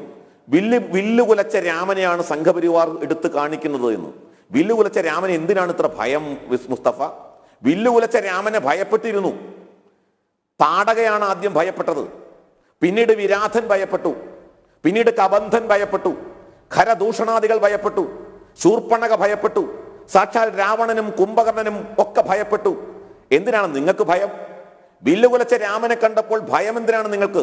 വില്ല് കുലച്ച രാമനെയാണ് സംഘപരിവാർ എടുത്ത് കാണിക്കുന്നത് എന്ന്. വില്ല് കുലച്ച രാമനെ എന്തിനാണ് ഇത്ര ഭയം മുസ്തഫ? വില്ല് കുലച്ച രാമനെ ഭയപ്പെട്ടിരുന്നു. താടകയാണ് ആദ്യം ഭയപ്പെട്ടത്, പിന്നീട് വിരാധൻ ഭയപ്പെട്ടു, പിന്നീട് കബന്ധൻ ഭയപ്പെട്ടു, ഖരദൂഷണാദികൾ ഭയപ്പെട്ടു, ശൂർപ്പണക ഭയപ്പെട്ടു, സാക്ഷാൽ രാവണനും കുംഭകർണനും ഒക്കെ ഭയപ്പെട്ടു. എന്തിനാണ് നിങ്ങൾക്ക് ഭയം? വില്ലുകുലച്ച രാമനെ കണ്ടപ്പോൾ ഭയം എന്തിനാണ് നിങ്ങൾക്ക്?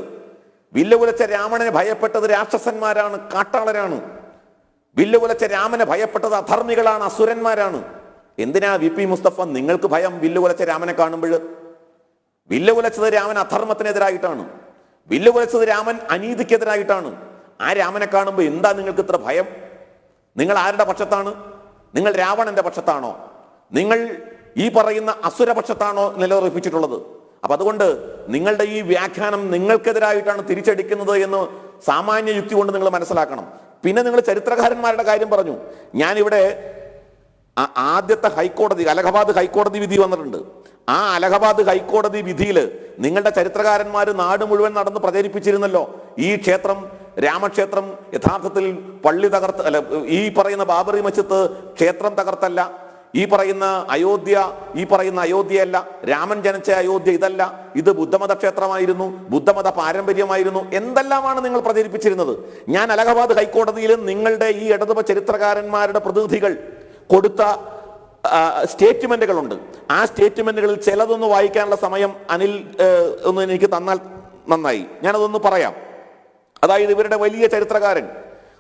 വില്ലുകുലച്ച രാവണനെ ഭയപ്പെട്ടത് രാക്ഷസന്മാരാണ്, കാട്ടാളരാണ്. വില്ലുകുലച്ച രാമനെ ഭയപ്പെട്ടത് അധർമ്മികളാണ്, അസുരന്മാരാണ്. എന്തിനാ VP മുസ്തഫ നിങ്ങൾക്ക് ഭയം? വില്ലുകുലച്ച രാമനെ കാണുമ്പോൾ വില്ലുകുലച്ചത് രാമൻ അധർമ്മത്തിനെതിരായിട്ടാണ്, വില്ലുകുലച്ചത് രാമൻ അനീതിക്കെതിരായിട്ടാണ്. ആ രാമനെ കാണുമ്പോൾ എന്താ നിങ്ങൾക്ക് ഇത്ര ഭയം? നിങ്ങൾ ആരുടെ പക്ഷത്താണ്? നിങ്ങൾ രാവണന്റെ പക്ഷത്താണോ? നിങ്ങൾ ഈ പറയുന്ന അസുരപക്ഷത്താണോ നിലയുറപ്പിച്ചിട്ടുള്ളത്? അപ്പൊ അതുകൊണ്ട് നിങ്ങളുടെ ഈ വ്യാഖ്യാനം നിങ്ങൾക്കെതിരായിട്ടാണ് തിരിച്ചടിക്കുന്നത് എന്ന് സാമാന്യ യുക്തി കൊണ്ട് നിങ്ങൾ മനസ്സിലാക്കണം. പിന്നെ നിങ്ങൾ ചരിത്രകാരന്മാരുടെ കാര്യം പറഞ്ഞു. ഞാനിവിടെ ആദ്യത്തെ ഹൈക്കോടതി, അലഹബാദ് ഹൈക്കോടതി വിധി വന്നിട്ടുണ്ട്. ആ അലഹബാദ് ഹൈക്കോടതി വിധിയിൽ നിങ്ങളുടെ ചരിത്രകാരന്മാർ നാട് മുഴുവൻ നടന്ന് പ്രചരിപ്പിച്ചിരുന്നല്ലോ, ഈ ക്ഷേത്രം രാമക്ഷേത്രം യഥാർത്ഥത്തിൽ പള്ളി തകർത്ത് അല്ല, ഈ പറയുന്ന ബാബറി മസ്ജിദ് ക്ഷേത്രം തകർത്തല്ല, ഈ പറയുന്ന അയോധ്യയല്ല, രാമൻ ജനിച്ച അയോധ്യ ഇതല്ല, ഇത് ബുദ്ധമത ക്ഷേത്രമായിരുന്നു, ബുദ്ധമത പാരമ്പര്യമായിരുന്നു, എന്തെല്ലാമാണ് നിങ്ങൾ പ്രചരിപ്പിച്ചിരുന്നത്. ഞാൻ അലഹബാദ് ഹൈക്കോടതിയിൽ നിങ്ങളുടെ ഈ ഇടതുപ ചരിത്രകാരന്മാരുടെ പ്രതിനിധികൾ കൊടുത്ത സ്റ്റേറ്റ്മെന്റുകളുണ്ട്. ആ സ്റ്റേറ്റ്മെന്റുകളിൽ ചിലതൊന്ന് വായിക്കാനുള്ള സമയം അനിൽ ഒന്ന് എനിക്ക് തന്നാൽ നന്നായി. ഞാനതൊന്ന് പറയാം. അതായത് ഇവരുടെ വലിയ ചരിത്രകാരൻ,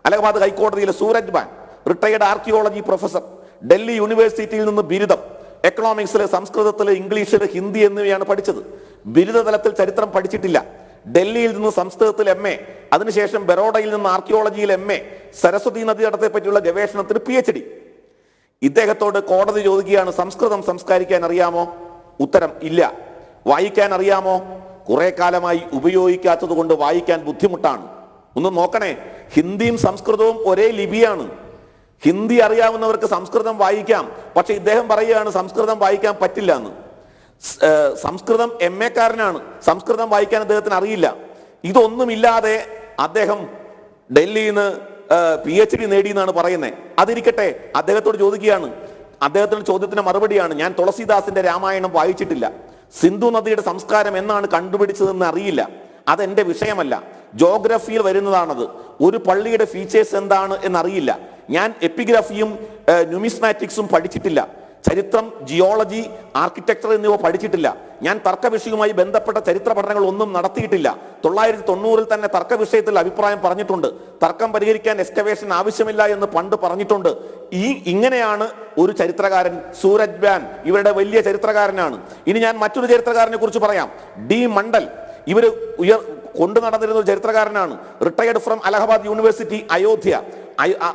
അലഹബാദ് ഹൈക്കോടതിയിലെ Suraj Bhan, retired archaeology professor, Delhi യൂണിവേഴ്സിറ്റിയിൽ നിന്ന് ബിരുദം, എക്കണോമിക്സിൽ, സംസ്കൃതത്തിൽ, ഇംഗ്ലീഷിൽ, ഹിന്ദി എന്നിവയാണ് പഠിച്ചത്. ബിരുദ തലത്തിൽ ചരിത്രം പഠിച്ചിട്ടില്ല. ഡൽഹിയിൽ നിന്ന് സംസ്കൃതത്തിൽ MA, അതിനുശേഷം ബറോഡയിൽ നിന്ന് ആർക്കിയോളജിയിൽ MA, സരസ്വതി നദീതടത്തെ പറ്റിയുള്ള ഗവേഷണത്തിന് PhD. ഇദ്ദേഹത്തോട് കോടതി ചോദിക്കുകയാണ്, സംസ്കൃതം സംസ്കരിക്കാൻ അറിയാമോ? ഉത്തരം ഇല്ല. വായിക്കാൻ അറിയാമോ? കുറെ കാലമായി ഉപയോഗിക്കാത്തത് കൊണ്ട് വായിക്കാൻ ബുദ്ധിമുട്ടാണ്. ഒന്ന് നോക്കണേ, ഹിന്ദിയും സംസ്കൃതവും ഒരേ ലിപിയാണ്. ഹിന്ദി അറിയാവുന്നവർക്ക് സംസ്കൃതം വായിക്കാം. പക്ഷെ ഇദ്ദേഹം പറയുകയാണ് സംസ്കൃതം വായിക്കാൻ പറ്റില്ല എന്ന്. സംസ്കൃതം MA കാരനാണ്, സംസ്കൃതം വായിക്കാൻ അദ്ദേഹത്തിന് അറിയില്ല. ഇതൊന്നുമില്ലാതെ അദ്ദേഹം ഡൽഹിയിൽ നിന്ന് PhD നേടി എന്നാണ് പറയുന്നത്. അതിരിക്കട്ടെ, അദ്ദേഹത്തോട് ചോദിക്കുകയാണ്, അദ്ദേഹത്തിന്റെ ചോദ്യത്തിന് മറുപടിയാണ്, ഞാൻ തുളസീദാസിന്റെ രാമായണം വായിച്ചിട്ടില്ല, സിന്ധു നദിയുടെ സംസ്കാരം എന്നാണ് കണ്ടുപിടിച്ചതെന്ന് അറിയില്ല, അതെന്റെ വിഷയമല്ല, ജോഗ്രഫിയിൽ വരുന്നതാണത്, ഒരു പള്ളിയുടെ ഫീച്ചേഴ്സ് എന്താണ് എന്നറിയില്ല, ഞാൻ എപ്പിഗ്രഫിയും ന്യൂമിസ്മാറ്റിക്സും പഠിച്ചിട്ടില്ല, ചരിത്രം, ജിയോളജി, ആർക്കിടെക്ചർ എന്നിവ പഠിച്ചിട്ടില്ല, ഞാൻ തർക്ക വിഷയവുമായി ബന്ധപ്പെട്ട ചരിത്ര പഠനങ്ങൾ ഒന്നും നടത്തിയിട്ടില്ല, 990 തന്നെ തർക്ക വിഷയത്തിൽ അഭിപ്രായം പറഞ്ഞിട്ടുണ്ട്, തർക്കം പരിഹരിക്കാൻ എക്സ്കവേഷൻ ആവശ്യമില്ല എന്ന് പണ്ട് പറഞ്ഞിട്ടുണ്ട്. ഇങ്ങനെയാണ് ഒരു ചരിത്രകാരൻ സൂരജ് ബാൻ, ഇവരുടെ വലിയ ചരിത്രകാരനാണ്. ഇനി ഞാൻ മറ്റൊരു ചരിത്രകാരനെ കുറിച്ച് പറയാം, D. മണ്ഡൽ. ഇവര് കൊണ്ടു നടന്നിരുന്ന ഒരു ചരിത്രകാരനാണ്, retired from Allahabad university, Ayodhya.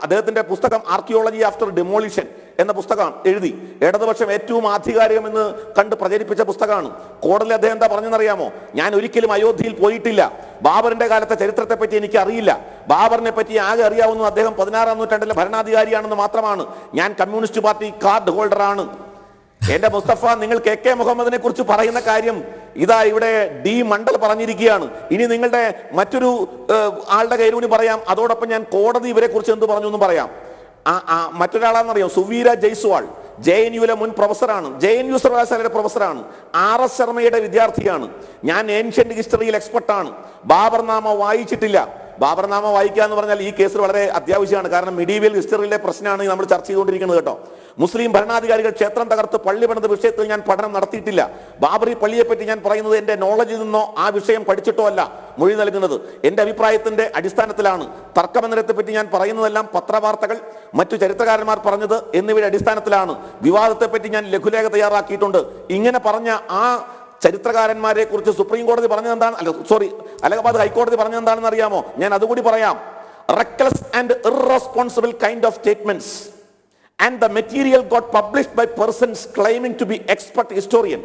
അദ്ദേഹത്തിന്റെ പുസ്തകം ആർക്കിയോളജി ആഫ്റ്റർ ഡിമോളിഷൻ എന്ന പുസ്തകം എഴുതി. ഇടതുപക്ഷം ഏറ്റവും ആധികാരികം എന്ന് കണ്ട് പ്രചരിപ്പിച്ച പുസ്തകമാണ്. കോടതിയിൽ അദ്ദേഹം എന്താ പറഞ്ഞെന്നറിയാമോ? ഞാൻ ഒരിക്കലും അയോധ്യയിൽ പോയിട്ടില്ല, ബാബറിന്റെ കാലത്തെ ചരിത്രത്തെ പറ്റി എനിക്ക് അറിയില്ല, ബാബറിനെ പറ്റി ആകെ അറിയാവുന്ന അദ്ദേഹം 16-ാം നൂറ്റാണ്ടിലെ ഭരണാധികാരിയാണെന്ന് മാത്രമാണ്, ഞാൻ കമ്മ്യൂണിസ്റ്റ് പാർട്ടി കാർഡ് ഹോൾഡർ ആണ്. എന്റെ മുസ്തഫ, നിങ്ങൾ KK മുഹമ്മദിനെ കുറിച്ച് പറയുന്ന കാര്യം ഇതാ ഇവിടെ D. മണ്ഡൽ പറഞ്ഞിരിക്കുകയാണ്. ഇനി നിങ്ങളുടെ മറ്റൊരു ആളുടെ കയ്യിലൂടെ പറയാം, അതോടൊപ്പം ഞാൻ കോടതി ഇവരെ കുറിച്ച് എന്ത് പറഞ്ഞു എന്നും പറയാം. മറ്റൊരാളാണെന്നറിയാം, സുവീര ജയ്സ്വാൾ, JNUവിലെ മുൻ പ്രൊഫസറാണ്, JNU സർവകലാശാലയുടെ പ്രൊഫസറാണ്, RS ശർമ്മയുടെ വിദ്യാർത്ഥിയാണ്. ഞാൻ ഏൻഷ്യന്റ് ഹിസ്റ്ററിയിൽ എക്സ്പെർട്ടാണ്, ബാബർനാമ വായിച്ചിട്ടില്ല. ബാബർനാമ വായിക്കുക എന്ന് പറഞ്ഞാൽ ഈ കേസിൽ വളരെ അത്യാവശ്യമാണ്. കാരണം മിഡീവിയൽ ഹിസ്റ്ററിയിലെ പ്രശ്നമാണ് നമ്മൾ ചർച്ച ചെയ്തുകൊണ്ടിരിക്കുന്നത് കേട്ടോ. മുസ്ലിം ഭരണാധികാരികൾ ക്ഷേത്രം തകർത്ത് പള്ളി പണിത വിഷയത്തിൽ ഞാൻ പഠനം നടത്തിയിട്ടില്ല. ബാബറി പള്ളിയെ പറ്റി ഞാൻ പറയുന്നത് എന്റെ നോളജിൽ നിന്നോ ആ വിഷയം പഠിച്ചിട്ടോ അല്ല മൊഴി നൽകുന്നത്, എന്റെ അഭിപ്രായത്തിന്റെ അടിസ്ഥാനത്തിലാണ്. തർക്കബന്ധനത്തെ പറ്റി ഞാൻ പറയുന്നതെല്ലാം പത്രവാർത്തകൾ, മറ്റു ചരിത്രകാരന്മാർ പറഞ്ഞത് എന്നിവയുടെ അടിസ്ഥാനത്തിലാണ്. വിവാദത്തെ പറ്റി ഞാൻ ലഘുലേഖ തയ്യാറാക്കിയിട്ടുണ്ട്. ഇങ്ങനെ പറഞ്ഞ ആ ചരിത്രകാരന്മാരെ കുറിച്ച് സുപ്രീം കോടതി പറഞ്ഞത് എന്താണ്, അലഹബാദ് ഹൈക്കോടതി പറഞ്ഞത് എന്താണെന്ന് അറിയാമോ? ഞാൻ അതുകൂടി പറയാം. Reckless and irresponsible kind of statements and the material got published by persons claiming to be expert historian,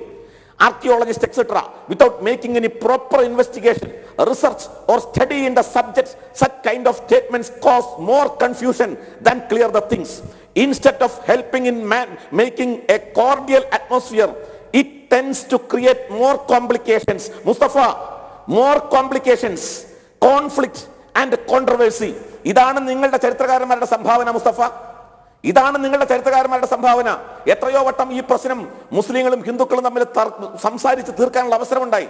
archaeologists, etc., without making any proper investigation, research or study in the subject. Such kind of statements cause more confusion than clear the things. Instead of helping in making a cordial atmosphere, it tends to create more complications. Mustafa, more complications, conflict and controversy. ഇതാണ് നിങ്ങളുടെ ചരിത്രകാരന്മാരുടെ സംഭാവന മുസ്തഫ, ഇതാണ് നിങ്ങളുടെ ചരിത്രകാരന്മാരുടെ സംഭാവന. എത്രയോ വട്ടം ഈ പ്രശ്നം മുസ്ലിങ്ങളും ഹിന്ദുക്കളും തമ്മിൽ സംസാരിച്ച് തീർക്കാനുള്ള അവസരമുണ്ടായി.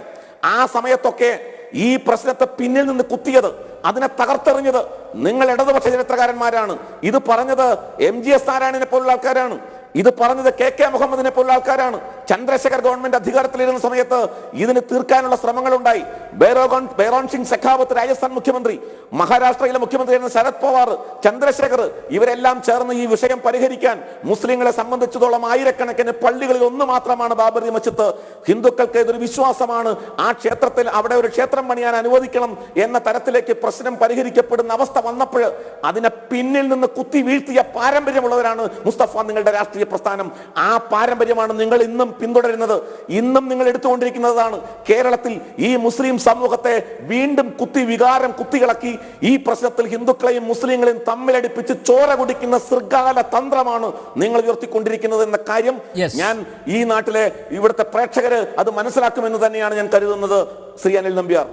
ആ സമയത്തൊക്കെ ഈ പ്രശ്നത്തെ പിന്നിൽ നിന്ന് കുത്തിയത്, അതിനെ തകർത്തെറിഞ്ഞത് നിങ്ങൾ ഇടതുപക്ഷ ചരിത്രകാരന്മാരാണ്. ഇത് പറഞ്ഞത് MGS നാരായണനെ പോലുള്ള ആൾക്കാരാണ്. ഇത് പറഞ്ഞത് KK മുഹമ്മദിനെ പോലുള്ള ആൾക്കാരാണ്. ചന്ദ്രശേഖർ ഗവൺമെന്റ് അധികാരത്തിലിരുന്ന സമയത്ത് ഇതിന് തീർക്കാനുള്ള ശ്രമങ്ങളുണ്ടായി. ബൈറോൺ സിംഗ് സെഖാവത്ത് രാജസ്ഥാൻ മുഖ്യമന്ത്രി, മഹാരാഷ്ട്രയിലെ മുഖ്യമന്ത്രിയായിരുന്ന ശരത് പവാർ, ചന്ദ്രശേഖർ, ഇവരെല്ലാം ചേർന്ന് ഈ വിഷയം പരിഹരിക്കാൻ മുസ്ലിങ്ങളെ സംബന്ധിച്ചിടത്തോളം ആയിരക്കണക്കിന് പള്ളികളിൽ ഒന്ന് മാത്രമാണ് ബാബറി മസ്ജിദ്. ഹിന്ദുക്കൾക്ക് ഇതൊരു വിശ്വാസമാണ്, ആ ക്ഷേത്രത്തിൽ അവിടെ ഒരു ക്ഷേത്രം പണിയാൻ അനുവദിക്കണം എന്ന തരത്തിലേക്ക് പ്രശ്നം പരിഹരിക്കപ്പെടുന്ന അവസ്ഥ വന്നപ്പോൾ അതിനെ പിന്നിൽ നിന്ന് കുത്തി വീഴ്ത്തിയ പാരമ്പര്യമുള്ളവരാണ് മുസ്തഫ നിങ്ങളുടെ രാഷ്ട്രീയ പ്രസ്ഥാനം. ആ പാരമ്പര്യമാണ് നിങ്ങൾ ഇന്നും പിന്തുടരുന്നത്, ഇന്നും നിങ്ങൾ എടുത്തുകൊണ്ടിരിക്കുന്നതാണ്. കേരളത്തിൽ ഈ മുസ്ലിം സമൂഹത്തെ വീണ്ടും വികാരം കുത്തിയിളക്കി ഈ പ്രശ്നത്തിൽ ഹിന്ദുക്കളെയും മുസ്ലിങ്ങളെയും തമ്മിലടിപ്പിച്ച് ചോര കുടിക്കുന്ന ശൃംഖല തന്ത്രമാണ് നിങ്ങൾ ഉയർത്തിക്കൊണ്ടിരിക്കുന്നത് എന്ന കാര്യം ഞാൻ ഈ നാട്ടിലെ ഇവിടുത്തെ പ്രേക്ഷകര് അത് മനസ്സിലാക്കുമെന്ന് തന്നെയാണ് ഞാൻ കരുതുന്നത്. ശ്രീ അനിൽ നമ്പ്യാർ.